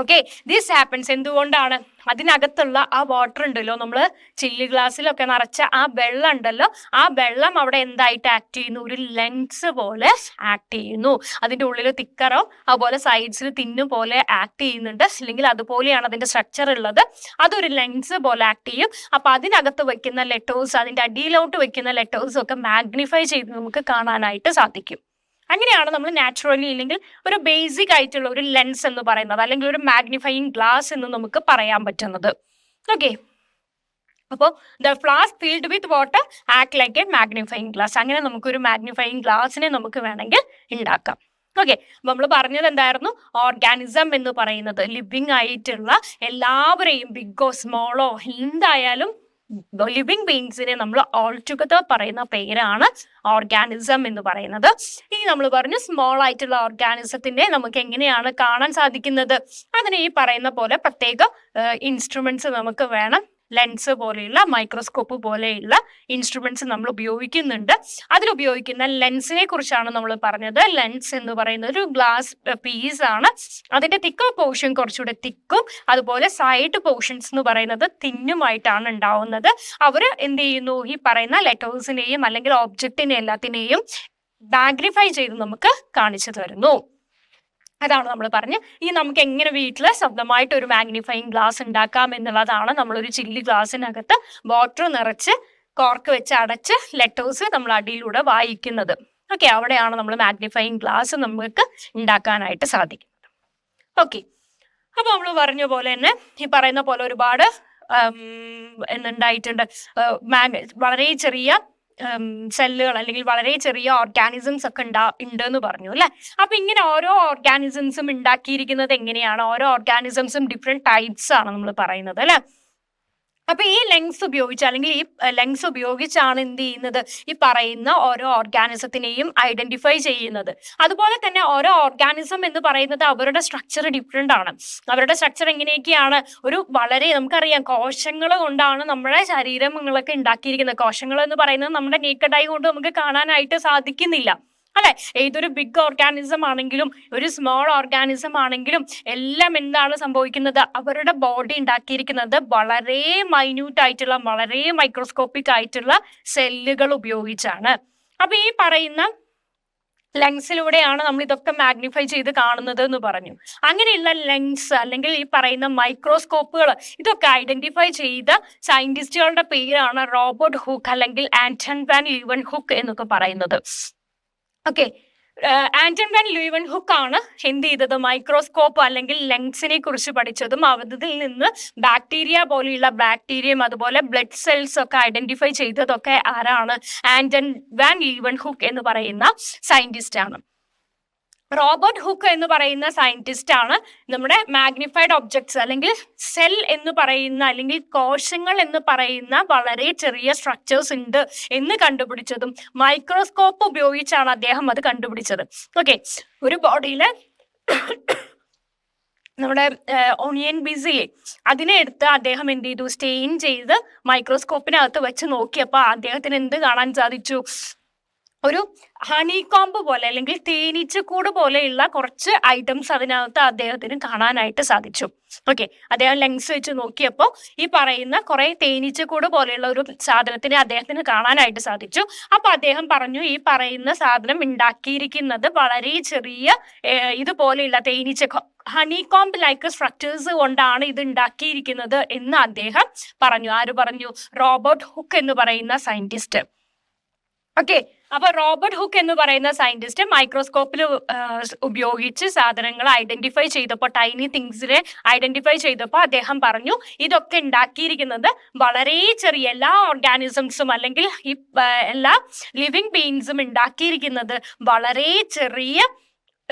ഓക്കെ, ദിസ് ഹാപ്പൻസ് എന്തുകൊണ്ടാണ്? അതിനകത്തുള്ള ആ വാട്ടർ ഉണ്ടല്ലോ, നമ്മൾ ചില്ലി ഗ്ലാസ്സിലൊക്കെ നിറച്ച ആ വെള്ളം ഉണ്ടല്ലോ, ആ വെള്ളം അവിടെ എന്തായിട്ട് ആക്ട് ചെയ്യുന്നു? ഒരു ലെൻസ് പോലെ ആക്ട് ചെയ്യുന്നു. അതിൻ്റെ ഉള്ളിൽ തിക്കറോ അതുപോലെ സൈഡ്സിൽ തിന്നു പോലെ ആക്ട് ചെയ്യുന്നുണ്ട്, അല്ലെങ്കിൽ അതുപോലെയാണ് അതിന്റെ സ്ട്രക്ചർ ഉള്ളത്. അതൊരു ലെൻസ് പോലെ ആക്ട് ചെയ്യും. അപ്പൊ അതിനകത്ത് വെക്കുന്ന ലെറ്റേഴ്സ്, അതിന്റെ അടിയിലോട്ട് വെക്കുന്ന ലെറ്റേഴ്സും ഒക്കെ മാഗ്നിഫൈ ചെയ്ത് നമുക്ക് കാണാനായിട്ട് സാധിക്കും. അങ്ങനെയാണ് നമ്മൾ നാച്ചുറലി അല്ലെങ്കിൽ ഒരു ബേസിക് ആയിട്ടുള്ള ഒരു ലെൻസ് എന്ന് പറയുന്നത്, അല്ലെങ്കിൽ ഒരു മാഗ്നിഫൈയിങ് ഗ്ലാസ് എന്ന് നമുക്ക് പറയാൻ പറ്റുന്നത്. ഓക്കെ, അപ്പോൾ the flask filled with water act like A magnifying glass. അങ്ങനെ നമുക്കൊരു മാഗ്നിഫൈയിങ് ഗ്ലാസിനെ നമുക്ക് വേണമെങ്കിൽ ഉണ്ടാക്കാം. ഓക്കെ, നമ്മൾ പറഞ്ഞത് എന്തായിരുന്നു? ഓർഗാനിസം എന്ന് പറയുന്നത് ലിവിങ് ആയിട്ടുള്ള എല്ലാവരെയും, ബിഗോ സ്മോളോ എന്തായാലും ലിവിങ് ബീങ്സിനെ നമ്മൾ ഓൾ ടുഗദർ പറയുന്ന പേരാണ് ഓർഗാനിസം എന്ന് പറയുന്നത്. ഇനി നമ്മൾ പറഞ്ഞു സ്മോൾ ആയിട്ടുള്ള ഓർഗാനിസത്തിനെ നമുക്ക് എങ്ങനെയാണ് കാണാൻ സാധിക്കുന്നത്? അതിന് ഈ പറയുന്ന പോലെ പ്രത്യേക ഇൻസ്ട്രുമെന്റ്സ് നമുക്ക് വേണം. ലെൻസ് പോലെയുള്ള, മൈക്രോസ്കോപ്പ് പോലെയുള്ള ഇൻസ്ട്രുമെന്റ്സ് നമ്മൾ ഉപയോഗിക്കുന്നുണ്ട്. അതിലുപയോഗിക്കുന്ന ലെൻസിനെ കുറിച്ചാണ് നമ്മൾ പറഞ്ഞത്. ലെൻസ് എന്ന് പറയുന്നത് ഒരു ഗ്ലാസ് പീസ് ആണ്. അതിന്റെ തിക്കർ പോർഷൻ കുറച്ചുകൂടെ തിക്കും, അതുപോലെ സൈഡ് പോർഷൻസ് എന്ന് പറയുന്നത് തിന്നുമായിട്ടാണ് ഉണ്ടാവുന്നത്. അവര് എന്ത് ചെയ്യുന്നു? ഈ പറയുന്ന ലെറ്റേഴ്സിനെയും അല്ലെങ്കിൽ ഓബ്ജക്റ്റിനെ എല്ലാത്തിനെയും മാഗ്നിഫൈ ചെയ്ത് നമുക്ക് കാണിച്ചു തരുന്നു. അതാണ് നമ്മൾ പറഞ്ഞ് ഈ നമുക്ക് എങ്ങനെ വീട്ടിൽ സ്വന്തമായിട്ട് ഒരു മാഗ്നിഫൈയിങ് ഗ്ലാസ് ഉണ്ടാക്കാം എന്നുള്ളതാണ്. നമ്മളൊരു ചില്ലി ഗ്ലാസ്സിനകത്ത് വാട്ടർ നിറച്ച് കോർക്ക് വെച്ച് അടച്ച് ലെറ്റേഴ്സ് നമ്മൾ അടിയിലൂടെ വായിക്കുന്നത്. ഓക്കെ, അവിടെയാണ് നമ്മൾ മാഗ്നിഫൈയിങ് ഗ്ലാസ് നമുക്ക് ഉണ്ടാക്കാനായിട്ട് സാധിക്കുന്നത്. ഓക്കെ, അപ്പൊ നമ്മൾ പറഞ്ഞ പോലെ തന്നെ ഈ പറയുന്ന പോലെ ഒരുപാട് എന്തുണ്ടായിട്ടുണ്ട്, വളരെ ചെറിയ സെല്ലുകൾ അല്ലെങ്കിൽ വളരെ ചെറിയ ഓർഗാനിസംസ് ഒക്കെ ഉണ്ടെന്ന് പറഞ്ഞു അല്ലെ? അപ്പൊ ഇങ്ങനെ ഓരോ ഓർഗാനിസംസും ഉണ്ടാക്കിയിരിക്കുന്നത് എങ്ങനെയാണ്? ഓരോ ഓർഗാനിസംസും ഡിഫറെന്റ് ടൈപ്സ് ആണ് നമ്മൾ പറയുന്നത് അല്ലെ? അപ്പൊ ഈ ലെങ്സ് ഉപയോഗിച്ച് അല്ലെങ്കിൽ ഈ ലെങ്സ് ഉപയോഗിച്ചാണ് എന്ത് ചെയ്യുന്നത്? ഈ പറയുന്ന ഓരോ ഓർഗാനിസത്തിനെയും ഐഡന്റിഫൈ ചെയ്യുന്നത്. അതുപോലെ തന്നെ ഓരോ ഓർഗാനിസം എന്ന് പറയുന്നത് അവരുടെ സ്ട്രക്ചർ ഡിഫറെന്റ് ആണ്. അവരുടെ സ്ട്രക്ചർ എങ്ങനെയൊക്കെയാണ്? ഒരു വളരെ നമുക്കറിയാം, കോശങ്ങൾ കൊണ്ടാണ് നമ്മുടെ ശരീരങ്ങളൊക്കെ ഉണ്ടാക്കിയിരിക്കുന്നത്. കോശങ്ങൾ എന്ന് പറയുന്നത് നമ്മുടെ നേക്കഡ് ഐ കൊണ്ട് നമുക്ക് കാണാനായിട്ട് സാധിക്കുന്നില്ല അല്ലെ? ഏതൊരു ബിഗ് ഓർഗാനിസം ആണെങ്കിലും ഒരു സ്മോൾ ഓർഗാനിസം ആണെങ്കിലും എല്ലാം എന്താണ് സംഭവിക്കുന്നത്? അവരുടെ ബോഡി ഉണ്ടാക്കിയിരിക്കുന്നത് വളരെ മൈന്യൂട്ട് ആയിട്ടുള്ള, വളരെ മൈക്രോസ്കോപ്പിക് ആയിട്ടുള്ള സെല്ലുകൾ ഉപയോഗിച്ചാണ്. അപ്പൊ ഈ പറയുന്ന ലെൻസിലൂടെയാണ് നമ്മൾ ഇതൊക്കെ മാഗ്നിഫൈ ചെയ്ത് കാണുന്നത് എന്ന് പറഞ്ഞു. അങ്ങനെയുള്ള ലെൻസ് അല്ലെങ്കിൽ ഈ പറയുന്ന മൈക്രോസ്കോപ്പുകൾ ഇതൊക്കെ ഐഡന്റിഫൈ ചെയ്ത സയന്റിസ്റ്റുകളുടെ പേരാണ് റോബർട്ട് ഹുക്ക് അല്ലെങ്കിൽ ആന്റൺ വാൻ ലീവൻഹുക്ക് എന്നൊക്കെ പറയുന്നത്. ഓക്കെ, ആന്റൺ വാൻ ലീവൻഹുക്ക് ആണ് എന്ത് ചെയ്തത്? മൈക്രോസ്കോപ്പ് അല്ലെങ്കിൽ ലെൻസിനെ കുറിച്ച് പഠിച്ചതും അതിൽ നിന്ന് ബാക്ടീരിയ പോലെയുള്ള ബാക്ടീരിയയും അതുപോലെ ബ്ലഡ് സെൽസ് ഒക്കെ ഐഡന്റിഫൈ ചെയ്തതൊക്കെ ആരാണ്? ആന്റൺ വാൻ ലീവൻഹുക്ക് എന്ന് പറയുന്ന സയന്റിസ്റ്റ് ആണ്. റോബർട്ട് ഹുക്ക് എന്ന് പറയുന്ന സയന്റിസ്റ്റ് ആണ് നമ്മുടെ മാഗ്നിഫൈഡ് ഒബ്ജക്ട്സ് അല്ലെങ്കിൽ സെൽ എന്ന് പറയുന്ന അല്ലെങ്കിൽ കോശങ്ങൾ എന്ന് പറയുന്ന വളരെ ചെറിയ സ്ട്രക്ചേഴ്സ് ഉണ്ട് എന്ന് കണ്ടുപിടിച്ചതും മൈക്രോസ്കോപ്പ് ഉപയോഗിച്ചാണ് അദ്ദേഹം അത് കണ്ടുപിടിച്ചത്. ഓക്കെ, ഒരു ബോഡിയില് നമ്മുടെ ഓണിയൻ ബിസിയെ അതിനെ എടുത്ത് അദ്ദേഹം എന്ത് ചെയ്തു? സ്റ്റെയിൻ ചെയ്ത് മൈക്രോസ്കോപ്പിനകത്ത് വെച്ച് നോക്കിയപ്പോൾ അദ്ദേഹത്തിന് എന്ത് കാണാൻ സാധിച്ചു? ഒരു ഹണി കോംബ് പോലെ അല്ലെങ്കിൽ തേനീച്ചക്കൂട് പോലെയുള്ള കുറച്ച് ഐറ്റംസ് അതിനകത്ത് അദ്ദേഹത്തിന് കാണാനായിട്ട് സാധിച്ചു. ഓക്കെ, അദ്ദേഹം ലെൻസ് വെച്ച് നോക്കിയപ്പോൾ ഈ പറയുന്ന കുറെ തേനീച്ചക്കൂട് പോലെയുള്ള ഒരു സാധനത്തിനെ അദ്ദേഹത്തിന് കാണാനായിട്ട് സാധിച്ചു. അപ്പൊ അദ്ദേഹം പറഞ്ഞു, ഈ പറയുന്ന സാധനം ഉണ്ടാക്കിയിരിക്കുന്നത് വളരെ ചെറിയ ഇതുപോലെയുള്ള ഹണി കോംബ് ലൈക്ക് സ്ട്രക്ചേഴ്സ് കൊണ്ടാണ് ഇത് ഉണ്ടാക്കിയിരിക്കുന്നത് എന്ന് അദ്ദേഹം പറഞ്ഞു. ആര് പറഞ്ഞു? റോബർട്ട് ഹുക്ക് എന്ന് പറയുന്ന സയന്റിസ്റ്റ്. ഓക്കെ, അപ്പൊ റോബർട്ട് ഹുക്ക് എന്ന് പറയുന്ന സയന്റിസ്റ്റ് മൈക്രോസ്കോപ്പിൽ ഉപയോഗിച്ച് സാധനങ്ങൾ ഐഡന്റിഫൈ ചെയ്തപ്പോൾ, ടൈനി തിങ്സിനെ ഐഡന്റിഫൈ ചെയ്തപ്പോൾ അദ്ദേഹം പറഞ്ഞു, ഇതൊക്കെ ഉണ്ടാക്കിയിരിക്കുന്നത് വളരെ ചെറിയ എല്ലാ ഓർഗാനിസംസും അല്ലെങ്കിൽ ഈ എല്ലാ ലിവിങ് ബീയിങ്സും ഉണ്ടാക്കിയിരിക്കുന്നത് വളരെ ചെറിയ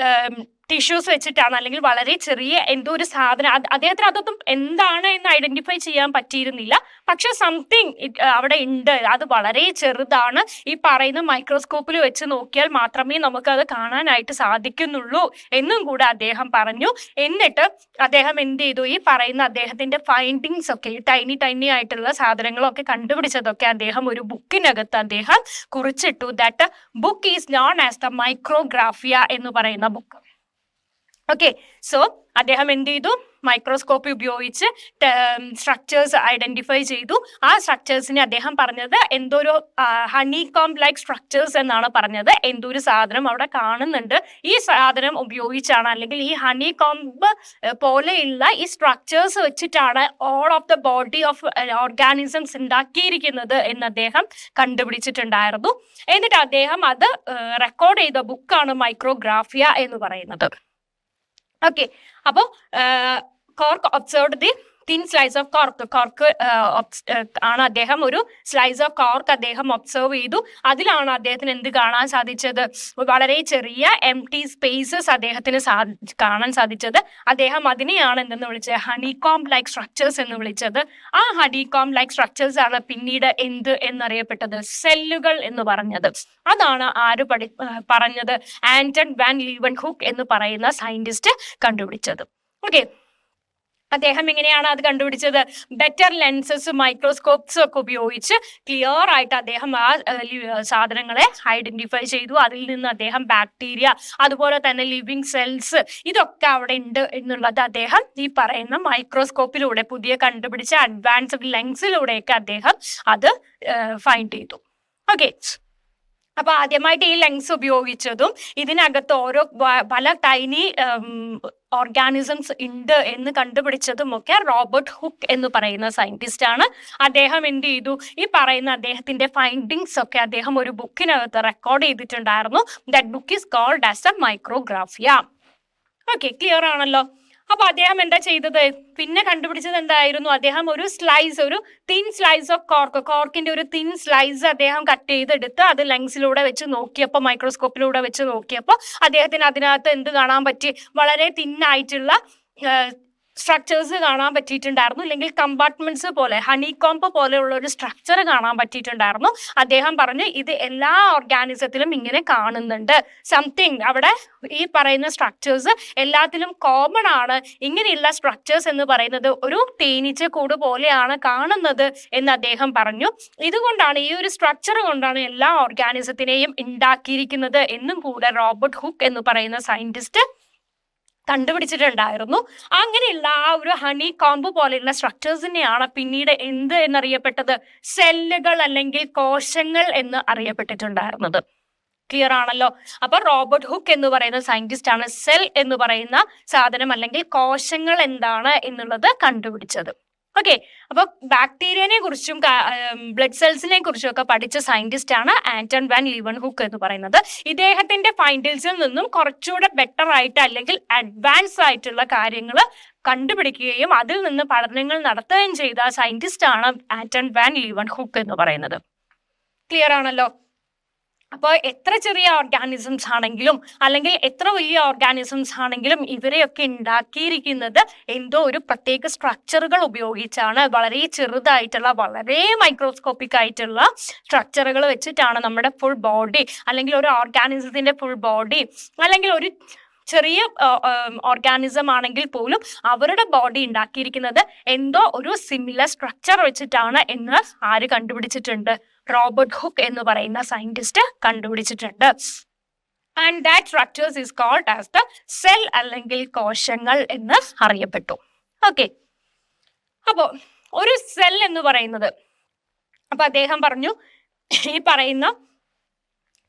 ടിഷ്യൂസ് വെച്ചിട്ടാണ്, അല്ലെങ്കിൽ വളരെ ചെറിയ എന്തോ ഒരു സാധനം. അദ്ദേഹത്തിന് അതൊന്നും എന്താണ് എന്ന് ഐഡന്റിഫൈ ചെയ്യാൻ പറ്റിയിരുന്നില്ല. പക്ഷെ സംതിങ് അവിടെ ഉണ്ട്, അത് വളരെ ചെറുതാണ്. ഈ പറയുന്ന മൈക്രോസ്കോപ്പിൽ വെച്ച് നോക്കിയാൽ മാത്രമേ നമുക്കത് കാണാനായിട്ട് സാധിക്കുന്നുള്ളൂ എന്നും കൂടെ അദ്ദേഹം പറഞ്ഞു. എന്നിട്ട് അദ്ദേഹം എന്ത് ചെയ്തു? ഈ പറയുന്ന അദ്ദേഹത്തിന്റെ ഫൈൻഡിങ്സ് ഒക്കെ, ഈ ടൈനി ആയിട്ടുള്ള സാധനങ്ങളൊക്കെ കണ്ടുപിടിച്ചതൊക്കെ അദ്ദേഹം ഒരു ബുക്കിനകത്ത് അദ്ദേഹം കുറിച്ചിട്ടു. That book is known as the Micrographia എന്ന് പറയുന്ന ബുക്ക്. ഓക്കെ, സോ അദ്ദേഹം എന്ത് ചെയ്തു? മൈക്രോസ്കോപ്പി ഉപയോഗിച്ച് സ്ട്രക്ചേഴ്സ് ഐഡന്റിഫൈ ചെയ്തു. ആ സ്ട്രക്ചേഴ്സിനെ അദ്ദേഹം പറഞ്ഞത് എന്തോ ഒരു ഹണി കോംബ് ലൈക്ക് സ്ട്രക്ചേഴ്സ് എന്നാണ് പറഞ്ഞത്. എന്തോ ഒരു സാധനം അവിടെ കാണുന്നുണ്ട്. ഈ സാധനം ഉപയോഗിച്ചാണ്, അല്ലെങ്കിൽ ഈ ഹണി കോംബ് പോലെയുള്ള ഈ സ്ട്രക്ചേഴ്സ് വെച്ചിട്ടാണ് all of the body of organisms ഉണ്ടാക്കിയിരിക്കുന്നത് എന്ന് അദ്ദേഹം കണ്ടുപിടിച്ചിട്ടുണ്ടായിരുന്നു. എന്നിട്ട് അദ്ദേഹം അത് റെക്കോർഡ് ചെയ്ത ബുക്കാണ് മൈക്രോഗ്രാഫിയ എന്ന് പറയുന്നത്. ഓക്കെ, അപ്പോൾ cork observed the thin slice of cork ആണ് അദ്ദേഹം ഒരു സ്ലൈസ് ഓഫ് കോർക്ക് അദ്ദേഹം ഒബ്സർവ് ചെയ്തു. അതിലാണ് അദ്ദേഹത്തിന് എന്ത് കാണാൻ സാധിച്ചത്? വളരെ ചെറിയ എംപ്റ്റി സ്പേസസ് അദ്ദേഹത്തിന് കാണാൻ സാധിച്ചത്. അദ്ദേഹം അതിനെയാണ് എന്തെന്ന് വിളിച്ചത്? ഹണി കോംബ് ലൈക്ക് സ്ട്രക്ചേഴ്സ് എന്ന് വിളിച്ചത്. ആ ഹണി കോംബ് ലൈക്ക് സ്ട്രക്ചേഴ്സ് ആണ് പിന്നീട് എന്ത് എന്നറിയപ്പെട്ടത്? സെല്ലുകൾ എന്ന് പറഞ്ഞത്. അതാണ് ആര് പറഞ്ഞത്? ആന്റൺ വാൻ ലീവൻഹുക്ക് എന്ന് പറയുന്ന സയന്റിസ്റ്റ് കണ്ടുപിടിച്ചത്. ഓക്കെ, അദ്ദേഹം എങ്ങനെയാണ് അത് കണ്ടുപിടിച്ചത്? ബെറ്റർ ലെൻസസ്, മൈക്രോസ്കോപ്സ് ഒക്കെ ഉപയോഗിച്ച് ക്ലിയർ ആയിട്ട് അദ്ദേഹം ആ സാധനങ്ങളെ ഐഡന്റിഫൈ ചെയ്തു. അതിൽ നിന്ന് അദ്ദേഹം ബാക്ടീരിയ, അതുപോലെ തന്നെ ലിവിങ് സെൽസ്, ഇതൊക്കെ അവിടെ ഉണ്ട് എന്നുള്ളത് അദ്ദേഹം ഈ പറയുന്ന മൈക്രോസ്കോപ്പിലൂടെ, പുതിയ കണ്ടുപിടിച്ച അഡ്വാൻസ്ഡ് ലെൻസിലൂടെയൊക്കെ അദ്ദേഹം അത് ഫൈൻഡ് ചെയ്തു. ഓക്കെ, അപ്പൊ ആദ്യമായിട്ട് ഈ ലെൻസ് ഉപയോഗിച്ചതും ഇതിനകത്ത് ഓരോ പല ടൈനി ഓർഗാനിസംസ് ഉണ്ട് എന്ന് കണ്ടുപിടിച്ചതും ഒക്കെ റോബർട്ട് ഹുക്ക് എന്ന് പറയുന്ന സയന്റിസ്റ്റ് ആണ്. അദ്ദേഹം എന്ത് ചെയ്തു? ഈ പറയുന്ന അദ്ദേഹത്തിന്റെ ഫൈൻഡിങ്സ് ഒക്കെ അദ്ദേഹം ഒരു ബുക്കിനകത്ത് റെക്കോർഡ് ചെയ്തിട്ടുണ്ടായിരുന്നു. That book is called as a Micrographia. Okay, clear ആണല്ലോ? അപ്പൊ അദ്ദേഹം എന്താ ചെയ്തത്? പിന്നെ കണ്ടുപിടിച്ചത് എന്തായിരുന്നു? അദ്ദേഹം ഒരു തിൻ സ്ലൈസ് ഓഫ് കോർക്കിന്റെ ഒരു തിൻ സ്ലൈസ് അദ്ദേഹം കട്ട് ചെയ്തെടുത്ത് അത് ലെൻസിലൂടെ വെച്ച് നോക്കിയപ്പോൾ, മൈക്രോസ്കോപ്പിലൂടെ വെച്ച് നോക്കിയപ്പോൾ അദ്ദേഹത്തിന് അതിനകത്ത് എന്ത് കാണാൻ പറ്റി? വളരെ തിന്നായിട്ടുള്ള സ്ട്രക്ചേഴ്സ് കാണാൻ പറ്റിയിട്ടുണ്ടായിരുന്നു, അല്ലെങ്കിൽ കമ്പാർട്ട്മെന്റ്സ് പോലെ, ഹണി കോംബ് പോലെയുള്ള ഒരു സ്ട്രക്ചർ കാണാൻ പറ്റിയിട്ടുണ്ടായിരുന്നു. അദ്ദേഹം പറഞ്ഞു, ഇത് എല്ലാ ഓർഗാനിസത്തിലും ഇങ്ങനെ കാണുന്നുണ്ട്. സംതിങ് അവിടെ ഈ പറയുന്ന സ്ട്രക്ചേഴ്സ് എല്ലാത്തിലും കോമൺ ആണ്. ഇങ്ങനെയുള്ള സ്ട്രക്ചേഴ്സ് എന്ന് പറയുന്നത് ഒരു തേനീച്ചക്കൂട് പോലെയാണ് കാണുന്നത് എന്ന് അദ്ദേഹം പറഞ്ഞു. ഇതുകൊണ്ടാണ്, ഈ ഒരു സ്ട്രക്ചർ കൊണ്ടാണ് എല്ലാ ഓർഗാനിസത്തിനെയും ഉണ്ടാക്കിയിരിക്കുന്നത് എന്നും കൂടെ റോബർട്ട് ഹുക്ക് എന്ന് പറയുന്ന സയന്റിസ്റ്റ് കണ്ടുപിടിച്ചിട്ടുണ്ടായിരുന്നു. അങ്ങനെയുള്ള ആ ഒരു ഹണി കോംബ് പോലെയുള്ള സ്ട്രക്ചേഴ്സിനെയാണ് പിന്നീട് എന്ത് എന്നറിയപ്പെട്ടത്? സെല്ലുകൾ അല്ലെങ്കിൽ കോശങ്ങൾ എന്ന് അറിയപ്പെട്ടിട്ടുണ്ടായിരുന്നത്. ക്ലിയർ ആണല്ലോ? അപ്പൊ റോബർട്ട് ഹുക്ക് എന്ന് പറയുന്ന സയന്റിസ്റ്റ് ആണ് സെൽ എന്ന് പറയുന്ന സാധനം അല്ലെങ്കിൽ കോശങ്ങൾ എന്താണ് എന്നുള്ളത് കണ്ടുപിടിച്ചത്. ഓക്കെ, അപ്പൊ ബാക്ടീരിയനെ കുറിച്ചും ബ്ലഡ് സെൽസിനെ കുറിച്ചും ഒക്കെ പഠിച്ച സയന്റിസ്റ്റ് ആണ് ആന്റൺ വാൻ ലീവൻഹുക്ക് എന്ന് പറയുന്നത്. ഇദ്ദേഹത്തിന്റെ ഫൈൻഡിങ്സിൽ നിന്നും കുറച്ചുകൂടെ ബെറ്റർ ആയിട്ട് അല്ലെങ്കിൽ അഡ്വാൻസ് ആയിട്ടുള്ള കാര്യങ്ങൾ കണ്ടുപിടിക്കുകയും അതിൽ നിന്ന് പഠനങ്ങൾ നടത്തുകയും ചെയ്ത സയന്റിസ്റ്റ് ആണ് ആന്റൺ വാൻ ലീവൻഹുക്ക് എന്ന് പറയുന്നത്. ക്ലിയർ ആണല്ലോ? അപ്പോൾ എത്ര ചെറിയ ഓർഗാനിസംസ് ആണെങ്കിലും അല്ലെങ്കിൽ എത്ര വലിയ ഓർഗാനിസംസ് ആണെങ്കിലും ഇവരെയൊക്കെ ഉണ്ടാക്കിയിരിക്കുന്നത് എന്തോ ഒരു പ്രത്യേക സ്ട്രക്ചറുകൾ ഉപയോഗിച്ചാണ്. വളരെ ചെറുതായിട്ടുള്ള, വളരെ മൈക്രോസ്കോപ്പിക് ആയിട്ടുള്ള സ്ട്രക്ചറുകൾ വെച്ചിട്ടാണ് നമ്മുടെ ഫുൾ ബോഡി, അല്ലെങ്കിൽ ഒരു ഓർഗാനിസത്തിന്റെ ഫുൾ ബോഡി, അല്ലെങ്കിൽ ഒരു ചെറിയ ഓർഗാനിസം ആണെങ്കിൽ പോലും അവരുടെ ബോഡി ഉണ്ടാക്കിയിരിക്കുന്നത് എന്തോ ഒരു സിമിലർ സ്ട്രക്ചർ വെച്ചിട്ടാണ് എന്ന് ആര് കണ്ടുപിടിച്ചിട്ടുണ്ട്? റോബർട്ട് ഹുക്ക് എന്ന് പറയുന്ന സയന്റിസ്റ്റ് കണ്ടുപിടിച്ചിട്ടുണ്ട്. And that structures is called as the cell അല്ലെങ്കിൽ കോശങ്ങൾ എന്ന് അറിയപ്പെട്ടു. ഓക്കെ, അപ്പോൾ ഒരു സെൽ എന്ന് പറയുന്നത്, അപ്പൊ അദ്ദേഹം പറഞ്ഞു ഈ പറയുന്ന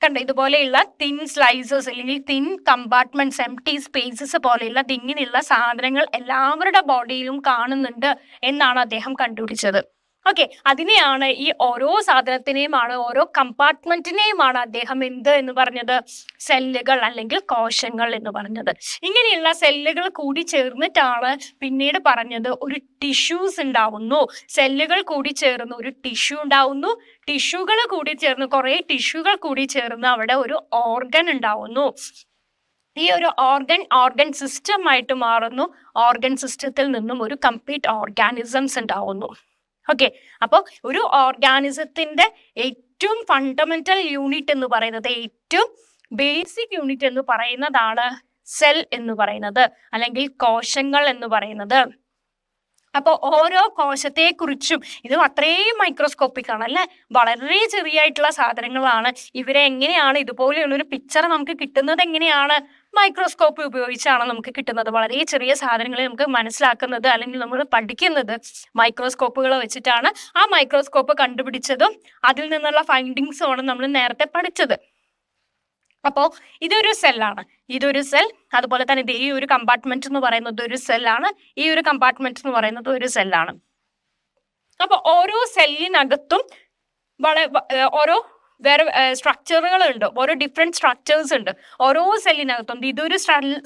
കണ്ട ഇതുപോലെയുള്ള തിൻ സ്ലൈസസ് അല്ലെങ്കിൽ തിൻ കമ്പാർട്ട്മെന്റ്സ്, എംപ്റ്റി സ്പേസസ് പോലെയുള്ള ഇങ്ങനെയുള്ള സാധനങ്ങൾ എല്ലാവരുടെ ബോഡിയിലും കാണുന്നുണ്ട് എന്നാണ് അദ്ദേഹം കണ്ടുപിടിച്ചത്. ഓക്കെ, അതിനെയാണ് ഈ ഓരോ സാധനത്തിനെയുമാണ് ഓരോ കമ്പാർട്ട്മെന്റിനെയുമാണ് അദ്ദേഹം എന്ത് എന്ന് പറഞ്ഞത്, സെല്ലുകൾ അല്ലെങ്കിൽ കോശങ്ങൾ എന്ന് പറഞ്ഞത്. ഇങ്ങനെയുള്ള സെല്ലുകൾ കൂടി ചേർന്നിട്ടാണ് പിന്നീട് പറഞ്ഞത് ഒരു ടിഷ്യൂസ് ഉണ്ടാവുന്നു. സെല്ലുകൾ കൂടി ചേർന്ന് ഒരു ടിഷ്യൂ ഉണ്ടാവുന്നു. ടിഷ്യൂകൾ കൂടി ചേർന്ന് കുറെ ടിഷ്യൂകൾ കൂടി ചേർന്ന് അവിടെ ഒരു ഓർഗൻ ഉണ്ടാവുന്നു. ഈ ഒരു ഓർഗൻ സിസ്റ്റം ആയിട്ട് മാറുന്നു. ഓർഗൻ സിസ്റ്റത്തിൽ നിന്നും ഒരു കംപ്ലീറ്റ് ഓർഗാനിസംസ് ഉണ്ടാവുന്നു. ഓക്കെ, അപ്പോൾ ഒരു ഓർഗാനിസത്തിന്റെ ഏറ്റവും ഫണ്ടമെന്റൽ യൂണിറ്റ് എന്ന് പറയുന്നത്, ഏറ്റവും ബേസിക് യൂണിറ്റ് എന്ന് പറയുന്നതാണ് സെൽ എന്ന് പറയുന്നത് അല്ലെങ്കിൽ കോശങ്ങൾ എന്ന് പറയുന്നത്. അപ്പോൾ ഓരോ കോശത്തെ കുറിച്ചും ഇത് അത്രയും മൈക്രോസ്കോപ്പിക് ആണ് അല്ലെ, വളരെ ചെറിയായിട്ടുള്ള സാധനങ്ങളാണ്. ഇവരെ എങ്ങനെയാണ് ഇതുപോലെയുള്ളൊരു പിക്ചർ നമുക്ക് കിട്ടുന്നത്, എങ്ങനെയാണ് മൈക്രോസ്കോപ്പ് ഉപയോഗിച്ചാണ് നമുക്ക് കിട്ടുന്നത്. വളരെ ചെറിയ സാധനങ്ങളെ നമുക്ക് മനസ്സിലാക്കുന്നത് അല്ലെങ്കിൽ നമ്മൾ പഠിക്കുന്നത് മൈക്രോസ്കോപ്പുകൾ വെച്ചിട്ടാണ്. ആ മൈക്രോസ്കോപ്പ് കണ്ടുപിടിച്ചതും അതിൽ നിന്നുള്ള ഫൈൻഡിങ്സും ആണ് നമ്മൾ നേരത്തെ പഠിച്ചത്. അപ്പോൾ ഇതൊരു സെല്ലാണ്, ഇതൊരു സെൽ. അതുപോലെ തന്നെ ഇത് ഈ ഒരു കമ്പാർട്ട്മെന്റ് എന്ന് പറയുന്നത് ഒരു സെല്ലാണ്, ഈ ഒരു കമ്പാർട്ട്മെന്റ് എന്ന് പറയുന്നത് ഒരു സെല്ലാണ്. അപ്പോൾ ഓരോ സെല്ലിനകത്തും ഓരോ വേറെ സ്ട്രക്ചറുകളുണ്ട്, ഓരോ ഡിഫറെന്റ് സ്ട്രക്ചേഴ്സ് ഉണ്ട് ഓരോ സെല്ലിനകത്തും. ഇതൊരു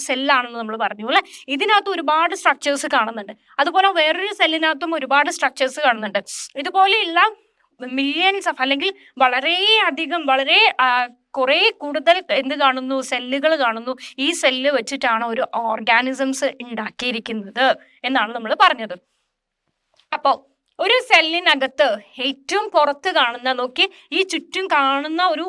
സെല്ലാണെന്ന് നമ്മൾ പറഞ്ഞു അല്ലെ, ഇതിനകത്ത് ഒരുപാട് സ്ട്രക്ചേഴ്സ് കാണുന്നുണ്ട്. അതുപോലെ വേറൊരു സെല്ലിനകത്തും ഒരുപാട് സ്ട്രക്ചേഴ്സ് കാണുന്നുണ്ട്. ഇതുപോലെയുള്ള മില്യൺസ് ഓഫ് അല്ലെങ്കിൽ വളരെയധികം കുറെ കൂടുതൽ എന്ത് കാണുന്നു, സെല്ലുകൾ കാണുന്നു. ഈ സെല്ല് വെച്ചിട്ടാണ് ഒരു ഓർഗാനിസംസ് ഉണ്ടാക്കിയിരിക്കുന്നത് എന്നാണ് നമ്മൾ പറഞ്ഞത്. അപ്പോൾ ഒരു സെല്ലിനകത്ത് ഏറ്റവും പുറത്ത് കാണുന്ന, നോക്കി ഈ ചുറ്റും കാണുന്ന ഒരു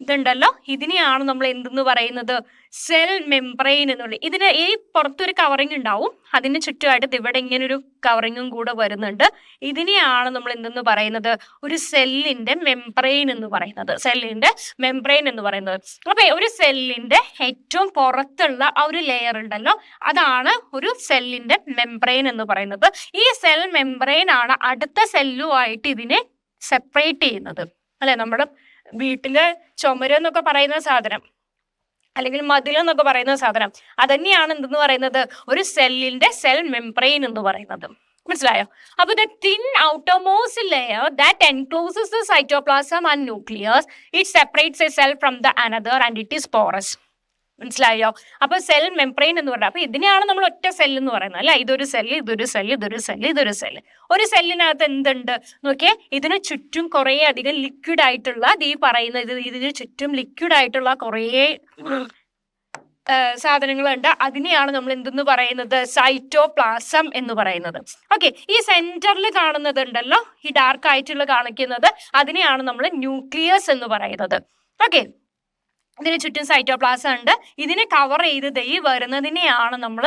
ഇതുണ്ടല്ലോ, ഇതിനെയാണ് നമ്മൾ എന്തെന്ന് പറയുന്നത്, സെൽ മെംബ്രെയിൻ എന്നുള്ളത്. ഇതിന് ഈ പുറത്തൊരു കവറിങ് ഉണ്ടാവും, അതിന് ചുറ്റുമായിട്ട് ഇവിടെ ഇങ്ങനെ ഒരു കവറിങ്ങും കൂടെ വരുന്നുണ്ട്. ഇതിനെയാണ് നമ്മൾ എന്തെന്ന് പറയുന്നത്, ഒരു സെല്ലിന്റെ മെംബ്രെയിൻ എന്ന് പറയുന്നത്, സെല്ലിന്റെ മെംബ്രെയിൻ എന്ന് പറയുന്നത്. അപ്പൊ ഒരു സെല്ലിന്റെ ഏറ്റവും പുറത്തുള്ള ആ ഒരു ലെയർ ഉണ്ടല്ലോ, അതാണ് ഒരു സെല്ലിന്റെ മെംബ്രെയിൻ എന്ന് പറയുന്നത്. ഈ സെൽ മെംബ്രെയിൻ ആണ് അടുത്ത സെല്ലുമായിട്ട് ഇതിനെ സെപ്പറേറ്റ് ചെയ്യുന്നത് അല്ലെ. നമ്മുടെ വീട്ടില് ചുമരെന്നൊക്കെ പറയുന്ന സാധനം അല്ലെങ്കിൽ മതിലെന്നൊക്കെ പറയുന്ന സാധനം, അതന്നെയാണ് എന്തെന്ന് പറയുന്നത്, ഒരു സെല്ലിന്റെ സെൽ മെംബ്രെയിൻ എന്ന് പറയുന്നത്. മനസ്സിലായോ? അപ്പൊ the thin outermost layer that encloses the cytoplasm and nucleus, it separates a cell from the another and it is porous. മനസ്സിലായോ? അപ്പൊ സെൽ മെംബ്രെയിൻ എന്ന് പറയുന്നത്, അപ്പൊ ഇതിനെയാണ് നമ്മൾ ഒറ്റ സെൽ എന്ന് പറയുന്നത് അല്ലെ. ഇതൊരു സെല്ല്, ഇതൊരു സെല്ല്, ഇതൊരു സെല്ല്, ഇതൊരു സെല്ല്. ഒരു സെല്ലിനകത്ത് എന്തുണ്ട് നോക്കിയേ, ഇതിന് ചുറ്റും കുറെ അധികം ലിക്വിഡ് ആയിട്ടുള്ള, ഈ പറയുന്ന ഇതിന് ചുറ്റും ലിക്വിഡ് ആയിട്ടുള്ള കുറെ സാധനങ്ങളുണ്ട്. അതിനെയാണ് നമ്മൾ എന്തെന്ന് പറയുന്നത്, സൈറ്റോപ്ലാസം എന്ന് പറയുന്നത്. ഓക്കെ, ഈ സെന്ററിൽ കാണുന്നത് ഉണ്ടല്ലോ, ഈ ഡാർക്ക് ആയിട്ടുള്ള കാണിക്കുന്നത്, അതിനെയാണ് നമ്മൾ ന്യൂക്ലിയസ് എന്ന് പറയുന്നത്. ഓക്കെ, ഇതിന് ചുറ്റും സൈറ്റോപ്ലാസം ഉണ്ട്. ഇതിനെ കവർ ചെയ്ത് ഈ വരുന്നതിനെയാണ് നമ്മൾ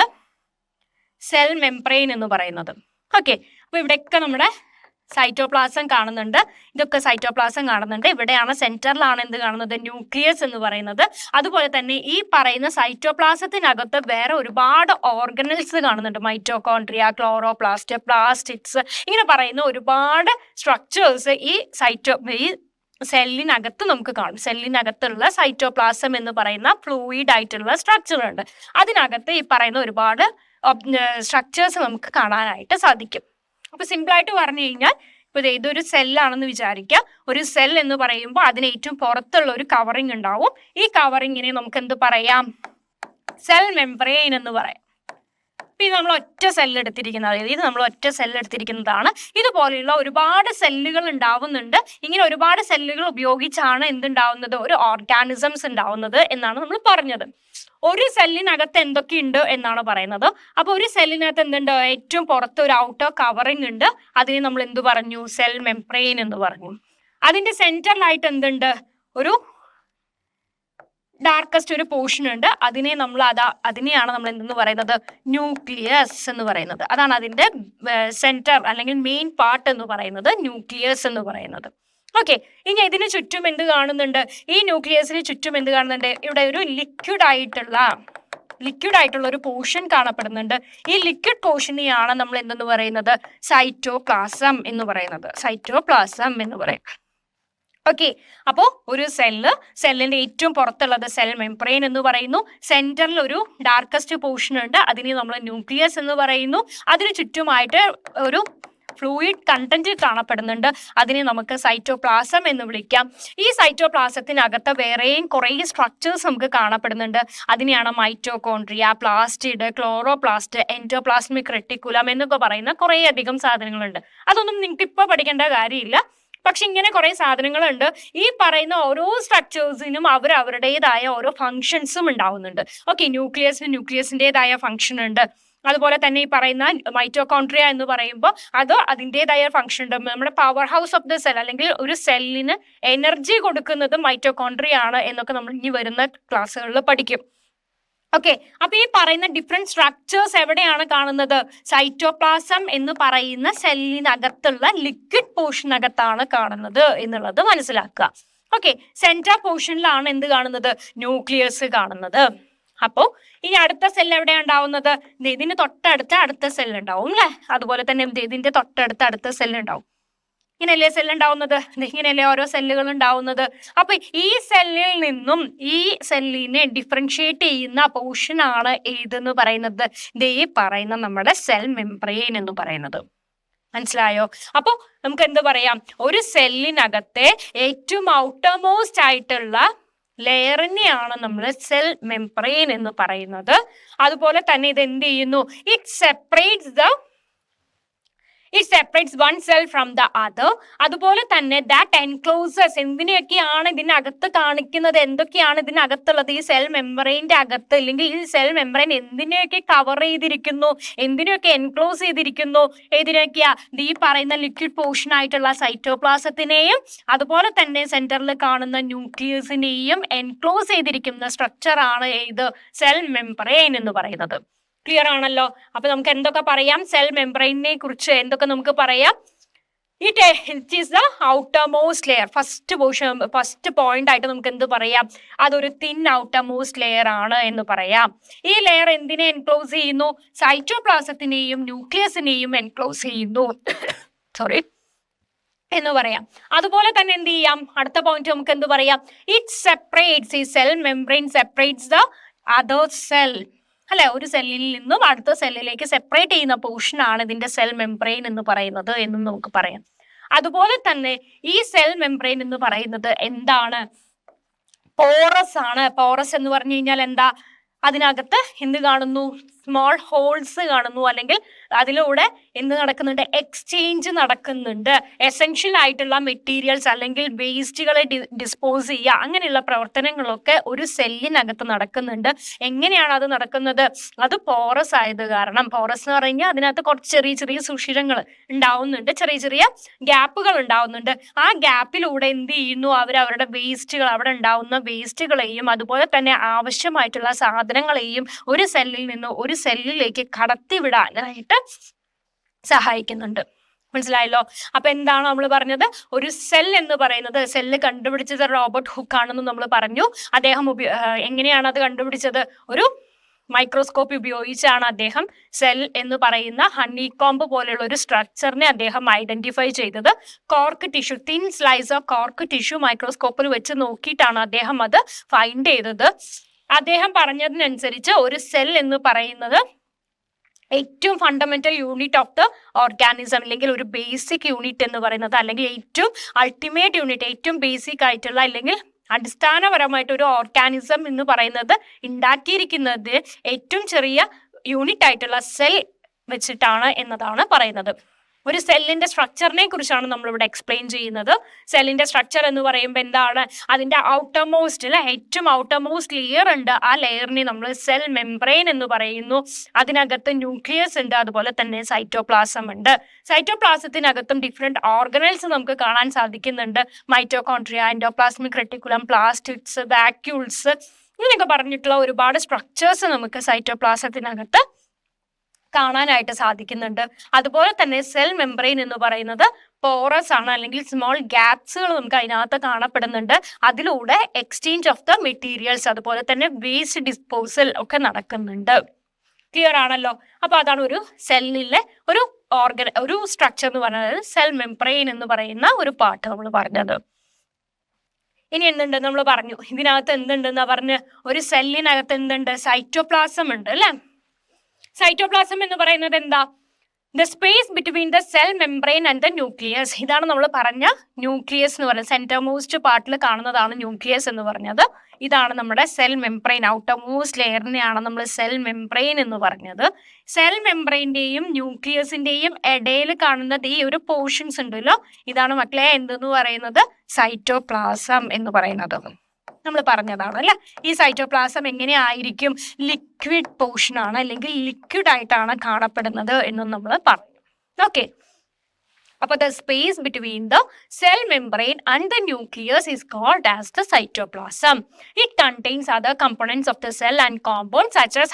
സെൽ മെംബ്രെയിൻ എന്ന് പറയുന്നത്. ഓക്കെ, അപ്പൊ ഇവിടെയൊക്കെ നമ്മുടെ സൈറ്റോപ്ലാസം കാണുന്നുണ്ട്, ഇതൊക്കെ സൈറ്റോപ്ലാസം കാണുന്നുണ്ട്. ഇവിടെയാണ് സെന്ററിലാണ് എന്ത് കാണുന്നത്, ന്യൂക്ലിയസ് എന്ന് പറയുന്നത്. അതുപോലെ തന്നെ ഈ പറയുന്ന സൈറ്റോപ്ലാസത്തിനകത്ത് വേറെ ഒരുപാട് ഓർഗനൽസ് കാണുന്നുണ്ട്, മൈറ്റോകോൺട്രിയ, ക്ലോറോപ്ലാസ്റ്റ്, പ്ലാസ്റ്റിഡ്സ്, ഇങ്ങനെ പറയുന്ന ഒരുപാട് സ്ട്രക്ചേഴ്സ് ഈ സെല്ലിനകത്ത് നമുക്ക് കാണും. സെല്ലിനകത്തുള്ള സൈറ്റോപ്ലാസം എന്ന് പറയുന്ന ഫ്ലൂയിഡ് ആയിട്ടുള്ള സ്ട്രക്ചർ ഉണ്ട്. അതിനകത്ത് ഈ പറയുന്ന ഒരുപാട് സ്ട്രക്ചേഴ്സ് നമുക്ക് കാണാനായിട്ട് സാധിക്കും. അപ്പൊ സിമ്പിൾ ആയിട്ട് പറഞ്ഞു കഴിഞ്ഞാൽ, ഇപ്പൊ ഇതൊരു സെല്ലാണെന്ന് വിചാരിക്കുക. ഒരു സെൽ എന്ന് പറയുമ്പോൾ അതിന് ഏറ്റവും പുറത്തുള്ള ഒരു കവറിങ് ഉണ്ടാവും. ഈ കവറിങ്ങിനെ നമുക്ക് എന്ത് പറയാം, സെൽ മെംബ്രെയിൻ എന്ന് പറയാം. ഇത് നമ്മൾ ഒറ്റ സെല്ല് എടുത്തിരിക്കുന്നത്, ഇത് നമ്മൾ ഒറ്റ സെല്ല് എടുത്തിരിക്കുന്നതാണ്. ഇതുപോലെയുള്ള ഒരുപാട് സെല്ലുകൾ ഉണ്ടാവുന്നുണ്ട്. ഇങ്ങനെ ഒരുപാട് സെല്ലുകൾ ഉപയോഗിച്ചാണ് എന്തുണ്ടാവുന്നത്, ഒരു ഓർഗാനിസംസ് ഉണ്ടാവുന്നത് എന്നാണ് നമ്മൾ പറഞ്ഞത്. ഒരു സെല്ലിനകത്ത് എന്തൊക്കെയുണ്ട് എന്നാണ് പറയുന്നത്. അപ്പൊ ഒരു സെല്ലിനകത്ത് എന്തുണ്ട്, ഏറ്റവും പുറത്ത് ഒരു ഔട്ടർ കവറിങ് ഉണ്ട്. അതിനെ നമ്മൾ എന്ത് പറഞ്ഞു, സെൽ മെംബ്രെയിൻ എന്ന് പറഞ്ഞു. അതിന്റെ സെന്ററിലായിട്ട് എന്തുണ്ട്, ഒരു ഡാർക്കസ്റ്റ് ഒരു പോർഷൻ ഉണ്ട്, അതിനെയാണ് നമ്മൾ എന്തെന്ന് പറയുന്നത്, ന്യൂക്ലിയസ് എന്ന് പറയുന്നത്. അതാണ് അതിന്റെ സെന്റർ അല്ലെങ്കിൽ മെയിൻ പാർട്ട് എന്ന് പറയുന്നത്, ന്യൂക്ലിയസ് എന്ന് പറയുന്നത്. ഓക്കെ, ഇനി ഇതിന് ചുറ്റും എന്ത് കാണുന്നുണ്ട്, ഈ ന്യൂക്ലിയസിന് ചുറ്റും എന്ത് കാണുന്നുണ്ട്, ഇവിടെ ഒരു ലിക്വിഡ് ആയിട്ടുള്ള ഒരു പോർഷൻ കാണപ്പെടുന്നുണ്ട്. ഈ ലിക്വിഡ് പോർഷനെയാണ് നമ്മൾ എന്തെന്ന് പറയുന്നത്, സൈറ്റോപ്ലാസം എന്ന് പറയുന്നത്. ഓക്കെ, അപ്പോൾ ഒരു സെല്ലിന്റെ ഏറ്റവും പുറത്തുള്ളത് സെൽ മെംബ്രെയിൻ എന്ന് പറയുന്നു. സെന്ററിൽ ഒരു ഡാർക്കസ്റ്റ് പോർഷൻ ഉണ്ട്, അതിനെ നമ്മൾ ന്യൂക്ലിയസ് എന്ന് പറയുന്നു. അതിന് ചുറ്റുമായിട്ട് ഒരു ഫ്ലൂയിഡ് കണ്ടന്റ് കാണപ്പെടുന്നുണ്ട്, അതിനെ നമുക്ക് സൈറ്റോപ്ലാസം എന്ന് വിളിക്കാം. ഈ സൈറ്റോപ്ലാസത്തിനകത്ത് വേറെയും കുറേ സ്ട്രക്ചേഴ്സ് നമുക്ക് കാണപ്പെടുന്നുണ്ട്. അതിനെയാണ് mitochondria, plastid, chloroplast, endoplasmic reticulum എന്നൊക്കെ പറയുന്ന കുറേ അധികം സാധനങ്ങളുണ്ട്. അതൊന്നും നിങ്ങൾക്ക് ഇപ്പോൾ പഠിക്കേണ്ട കാര്യമില്ല. പക്ഷെ ഇങ്ങനെ കുറെ സാധനങ്ങളുണ്ട്. ഈ പറയുന്ന ഓരോ സ്ട്രക്ചേഴ്സിനും അവരുടേതായ ഓരോ ഫങ്ഷൻസും ഉണ്ടാവുന്നുണ്ട്. ഓക്കെ, ന്യൂക്ലിയസിൻ്റെതായ ഫങ്ഷൻ ഉണ്ട്. അതുപോലെ തന്നെ ഈ പറയുന്ന മൈറ്റോകോൺട്രിയ എന്ന് പറയുമ്പോൾ അത് അതിൻ്റെതായ ഫങ്ഷൻ ഉണ്ട്. നമ്മുടെ power house of the cell അല്ലെങ്കിൽ ഒരു സെല്ലിന് എനർജി കൊടുക്കുന്നത് മൈറ്റോകോൺട്രിയ ആണ് എന്നൊക്കെ നമ്മൾ ഇനി വരുന്ന ക്ലാസ്സുകളിൽ പഠിക്കും. ഓക്കെ, അപ്പൊ ഈ പറയുന്ന ഡിഫറെന്റ് സ്ട്രക്ചേഴ്സ് എവിടെയാണ് കാണുന്നത്, സൈറ്റോപ്ലാസം എന്ന് പറയുന്ന സെല്ലിനകത്തുള്ള ലിക്വിഡ് പോർഷനകത്താണ് കാണുന്നത് എന്നുള്ളത് മനസ്സിലാക്കുക. ഓക്കെ, സെൻട്രൽ പോർഷനിലാണ് എന്ത് കാണുന്നത്, ന്യൂക്ലിയസ് കാണുന്നത്. അപ്പോൾ ഇനി അടുത്ത സെൽ എവിടെയാണ് ഉണ്ടാവുന്നത്, ഇതിന് തൊട്ടടുത്ത അടുത്ത സെൽ ഉണ്ടാവും അല്ലെ. അതുപോലെ തന്നെ ഇതിന്റെ തൊട്ടടുത്ത അടുത്ത സെൽ ഉണ്ടാവും. ഇങ്ങനെയല്ലേ സെൽ ഉണ്ടാവുന്നത്, ഇങ്ങനെയല്ലേ ഓരോ സെല്ലുകൾ ഉണ്ടാവുന്നത്. അപ്പൊ ഈ സെല്ലിൽ നിന്നും ഈ സെല്ലിനെ ഡിഫറൻഷിയേറ്റ് ചെയ്യുന്ന പോർഷൻ ആണ് ഏതെന്ന് പറയുന്നത്, ഈ പറയുന്ന നമ്മുടെ സെൽ മെംബ്രെയിൻ എന്ന് പറയുന്നത്. മനസ്സിലായോ? അപ്പൊ നമുക്ക് എന്ത് പറയാം, ഒരു സെല്ലിനകത്തെ ഏറ്റവും ഔട്ടർമോസ്റ്റ് ആയിട്ടുള്ള ലെയറിനെയാണ് നമ്മൾ സെൽ മെംബ്രെയിൻ എന്ന് പറയുന്നത്. അതുപോലെ തന്നെ ഇത് എന്ത് ചെയ്യുന്നു, it separates one cell from the other. അതുപോലെ തന്നെ that encloses, എന്തിനൊക്കെയാണ് ഇതിനകത്ത് കാണിക്കുന്നത്, എന്തൊക്കെയാണ് ഇതിനകത്തുള്ളത്, ഈ സെൽ മെംബ്രെയിൻ്റെ അകത്ത് അല്ലെങ്കിൽ ഈ സെൽ മെംബ്രെയിൻ എന്തിനെയൊക്കെ കവർ ചെയ്തിരിക്കുന്നു, എന്തിനൊക്കെ എൻക്ലോസ് ചെയ്തിരിക്കുന്നു, ഏതിനൊക്കെയാ, ഈ പറയുന്ന ലിക്വിഡ് പോർഷൻ ആയിട്ടുള്ള സൈറ്റോപ്ലാസത്തിനെയും അതുപോലെ തന്നെ സെന്ററിൽ കാണുന്ന ന്യൂക്ലിയസിനെയും എൻക്ലോസ് ചെയ്തിരിക്കുന്ന സ്ട്രക്ചറാണ് ഇത് സെൽ മെംബ്രെയിൻ എന്ന് പറയുന്നത്. ക്ലിയർ ആണല്ലോ? അപ്പൊ നമുക്ക് എന്തൊക്കെ പറയാം, സെൽ മെംബ്രെയിനെ കുറിച്ച് എന്തൊക്കെ നമുക്ക് പറയാം. It is the outermost layer. First point ആയിട്ട് നമുക്ക് എന്ത് പറയാം, അതൊരു തിൻ ഔട്ടർമോസ്റ്റ് ലെയർ ആണ് എന്ന് പറയാം. ഈ ലെയർ എന്തിനെ എൻക്ലോസ് ചെയ്യുന്നു, സൈറ്റോപ്ലാസത്തിനെയും ന്യൂക്ലിയസിനെയും എൻക്ലോസ് ചെയ്യുന്നു എന്ന് പറയാം. അതുപോലെ തന്നെ എന്ത് ചെയ്യാം, അടുത്ത പോയിന്റ് നമുക്ക് എന്ത് പറയാം, ഇറ്റ് സെപ്പറേറ്റ്സ്, ഈ cell membrane separates the other cell അല്ലെ. ഒരു സെല്ലിൽ നിന്നും അടുത്ത സെല്ലിലേക്ക് സെപ്പറേറ്റ് ചെയ്യുന്ന പോർഷൻ ആണ് ഇതിന്റെ സെൽ മെംബ്രെയിൻ എന്ന് പറയുന്നത് എന്നും നമുക്ക് പറയാം. അതുപോലെ തന്നെ ഈ സെൽ മെംബ്രെയിൻ എന്ന് പറയുന്നത് എന്താണ്, പോറസ് ആണ്. പോറസ് എന്ന് പറഞ്ഞു കഴിഞ്ഞാൽ എന്താ, അതിനകത്ത് എന്ത് കാണുന്നു, സ്മോൾ ഹോൾസ് കാണുന്നു, അല്ലെങ്കിൽ അതിലൂടെ എന്ത് നടക്കുന്നുണ്ട്, എക്സ്ചേഞ്ച് നടക്കുന്നുണ്ട്. എസെൻഷ്യൽ ആയിട്ടുള്ള മെറ്റീരിയൽസ് അല്ലെങ്കിൽ വേസ്റ്റുകളെ ഡിസ്പോസ് ചെയ്യുക, അങ്ങനെയുള്ള പ്രവർത്തനങ്ങളൊക്കെ ഒരു സെല്ലിനകത്ത് നടക്കുന്നുണ്ട്. എങ്ങനെയാണ് അത് നടക്കുന്നത്, അത് പോറസ് ആയത് കാരണം. പോറസ് എന്ന് പറഞ്ഞാൽ അതിനകത്ത് കുറച്ച് ചെറിയ ചെറിയ സുഷിരങ്ങൾ ഉണ്ടാവുന്നുണ്ട്, ചെറിയ ചെറിയ ഗ്യാപ്പുകൾ ഉണ്ടാവുന്നുണ്ട്. ആ ഗ്യാപ്പിലൂടെ എന്ത് ചെയ്യുന്നു, അവരുടെ വേസ്റ്റുകൾ, അവിടെ ഉണ്ടാവുന്ന വേസ്റ്റുകളെയും അതുപോലെ തന്നെ ആവശ്യമായിട്ടുള്ള സാധനങ്ങളെയും ഒരു സെല്ലിൽ നിന്ന് ഒരു സെല്ലിലേക്ക് കടത്തിവിടാനായിട്ട് സഹായിക്കുന്നുണ്ട്. മനസ്സിലായല്ലോ? അപ്പൊ എന്താണ് നമ്മൾ പറഞ്ഞത്, ഒരു സെൽ എന്ന് പറയുന്നത്, സെല്ല് കണ്ടുപിടിച്ചത് റോബർട്ട് ഹുക്ക് ആണെന്ന് നമ്മൾ പറഞ്ഞു. അദ്ദേഹം എങ്ങനെയാണ് അത് കണ്ടുപിടിച്ചത്, ഒരു മൈക്രോസ്കോപ്പ് ഉപയോഗിച്ചാണ് അദ്ദേഹം സെൽ എന്ന് പറയുന്ന ഹണികോംബ് പോലെയുള്ള ഒരു സ്ട്രക്ചറിനെ അദ്ദേഹം ഐഡന്റിഫൈ ചെയ്തത്. Cork tissue, thin slice of cork tissue മൈക്രോസ്കോപ്പിൽ വെച്ച് നോക്കിയിട്ടാണ് അദ്ദേഹം അത് ഫൈൻഡ് ചെയ്തത്. അദ്ദേഹം പറഞ്ഞതിനനുസരിച്ച് ഒരു സെൽ എന്ന് പറയുന്നത് ഏറ്റവും fundamental unit of the organism, അല്ലെങ്കിൽ ഒരു ബേസിക് യൂണിറ്റ് എന്ന് പറയുന്നത്, അല്ലെങ്കിൽ ഏറ്റവും അൾട്ടിമേറ്റ് യൂണിറ്റ്, ഏറ്റവും ബേസിക് ആയിട്ടുള്ള അല്ലെങ്കിൽ അടിസ്ഥാനപരമായിട്ട് ഒരു ഓർഗാനിസം എന്ന് പറയുന്നത് ഉണ്ടാക്കിയിരിക്കുന്നത് ഏറ്റവും ചെറിയ യൂണിറ്റ് ആയിട്ടുള്ള സെൽ വെച്ചിട്ടാണ് എന്നതാണ് പറയുന്നത്. ഒരു സെല്ലിന്റെ സ്ട്രക്ചറിനെ കുറിച്ചാണ് നമ്മളിവിടെ എക്സ്പ്ലെയിൻ ചെയ്യുന്നത്. സെല്ലിന്റെ സ്ട്രക്ചർ എന്ന് പറയുമ്പോൾ എന്താണ്, അതിന്റെ ഏറ്റവും ഔട്ടർമോസ്റ്റ് ലെയർ ഉണ്ട്. ആ ലെയറിനെ നമ്മൾ സെൽ മെംബ്രെയിൻ എന്ന് പറയുന്നു. അതിനകത്ത് ന്യൂക്ലിയസ് ഉണ്ട്, അതുപോലെ തന്നെ സൈറ്റോപ്ലാസം ഉണ്ട്. സൈറ്റോപ്ലാസത്തിനകത്തും ഡിഫറെന്റ് ഓർഗനൽസ് നമുക്ക് കാണാൻ സാധിക്കുന്നുണ്ട്. Mitochondria, endoplasmic reticulum, plastids, vacuoles, ഇങ്ങനെയൊക്കെ പറഞ്ഞിട്ടുള്ള ഒരുപാട് സ്ട്രക്ചേഴ്സ് നമുക്ക് സൈറ്റോപ്ലാസത്തിനകത്ത് കാണാനായിട്ട് സാധിക്കുന്നുണ്ട്. അതുപോലെ തന്നെ സെൽ മെംബ്രെയിൻ എന്ന് പറയുന്നത് പോറസ് ആണ്, അല്ലെങ്കിൽ സ്മോൾ ഗ്യാപ്സുകൾ നമുക്ക് അതിനകത്ത് കാണപ്പെടുന്നുണ്ട്. അതിലൂടെ എക്സ്ചേഞ്ച് ഓഫ് ദ മെറ്റീരിയൽസ്, അതുപോലെ തന്നെ വേസ്റ്റ് ഡിസ്പോസൽ ഒക്കെ നടക്കുന്നുണ്ട്. ക്ലിയർ ആണല്ലോ? അപ്പൊ അതാണ് ഒരു സെല്ലിലെ ഒരു സ്ട്രക്ചർ എന്ന് പറയുന്നത്, സെൽ മെംബ്രെയിൻ എന്ന് പറയുന്ന ഒരു പാർട്ട് നമ്മൾ പറഞ്ഞത്. ഇനി എന്തുണ്ട് നമ്മൾ പറഞ്ഞു, ഇതിനകത്ത് എന്തുണ്ടെന്നാ പറഞ്ഞ്, ഒരു സെല്ലിനകത്ത് എന്തുണ്ട്, സൈറ്റോപ്ലാസം ഉണ്ട് അല്ലെ. സൈറ്റോപ്ലാസം എന്ന് പറയുന്നത് എന്താ, the space between the cell membrane and the nucleus. ഇതാണ് നമ്മൾ പറഞ്ഞ ന്യൂക്ലിയസ് എന്ന് പറയുന്നത്. സെന്റർ മോസ്റ്റ് പാർട്ടിൽ കാണുന്നതാണ് ന്യൂക്ലിയസ് എന്ന് പറഞ്ഞത്. ഇതാണ് നമ്മുടെ സെൽ മെംബ്രെയിൻ. ഔട്ടർ മോസ്റ്റ് ലെയറിനെയാണ് നമ്മൾ സെൽ മെംബ്രെയിൻ എന്ന് പറഞ്ഞത്. സെൽ മെംബ്രെയിന്റെയും ന്യൂക്ലിയസിന്റെയും ഇടയിൽ കാണുന്നത് ഈ ഒരു പോർഷൻസ് ഉണ്ടല്ലോ, ഇതാണ് മക്കളെ എന്തെന്ന് പറയുന്നത്, സൈറ്റോപ്ലാസം എന്ന് പറയുന്നത്. നമ്മൾ പറഞ്ഞതാണ് അല്ലെ. ഈ സൈറ്റോപ്ലാസം എങ്ങനെയായിരിക്കും, ലിക്വിഡ് പോർഷൻ ആണ്, അല്ലെങ്കിൽ ലിക്വിഡ് ആയിട്ടാണ് കാണപ്പെടുന്നത് എന്നും നമ്മൾ പറഞ്ഞു. ഓക്കെ, അപ്പോൾ the space between the cell membrane and the nucleus is called as the cytoplasm. It contains other components of the cell and compounds such as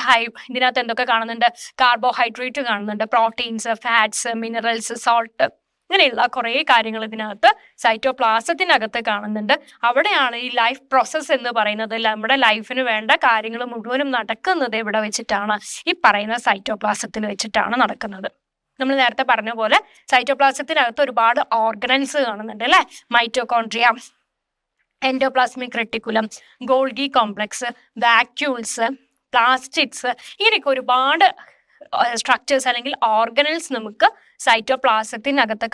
ഇതിനകത്ത് എന്തൊക്കെ കാണുന്നുണ്ട്, കാർബോഹൈഡ്രേറ്റ് കാണുന്നുണ്ട്, പ്രോട്ടീൻസ്, ഫാറ്റ്സ്, മിനറൽസ്, സോൾട്ട്, ഇങ്ങനെയുള്ള കുറേ കാര്യങ്ങൾ ഇതിനകത്ത് സൈറ്റോപ്ലാസത്തിനകത്ത് കാണുന്നുണ്ട്. അവിടെയാണ് ഈ ലൈഫ് പ്രോസസ്സ് എന്ന് പറയുന്നത്. നമ്മുടെ ലൈഫിന് വേണ്ട കാര്യങ്ങൾ മുഴുവനും നടക്കുന്നത് എവിടെ വെച്ചിട്ടാണ്, ഈ പറയുന്ന സൈറ്റോപ്ലാസത്തിൽ വെച്ചിട്ടാണ് നടക്കുന്നത്. നമ്മൾ നേരത്തെ പറഞ്ഞ പോലെ സൈറ്റോപ്ലാസത്തിനകത്ത് ഒരുപാട് ഓർഗനൽസ് കാണുന്നുണ്ട് അല്ലെ. Mitochondria, endoplasmic reticulum, Golgi complex, vacuoles, plastids, ഇങ്ങനെയൊക്കെ ഒരുപാട് സ്ട്രക്ചേഴ്സ് അല്ലെങ്കിൽ ഓർഗനൽസ് നമുക്ക് സൈറ്റോപ്ലാസത്തിനകത്ത്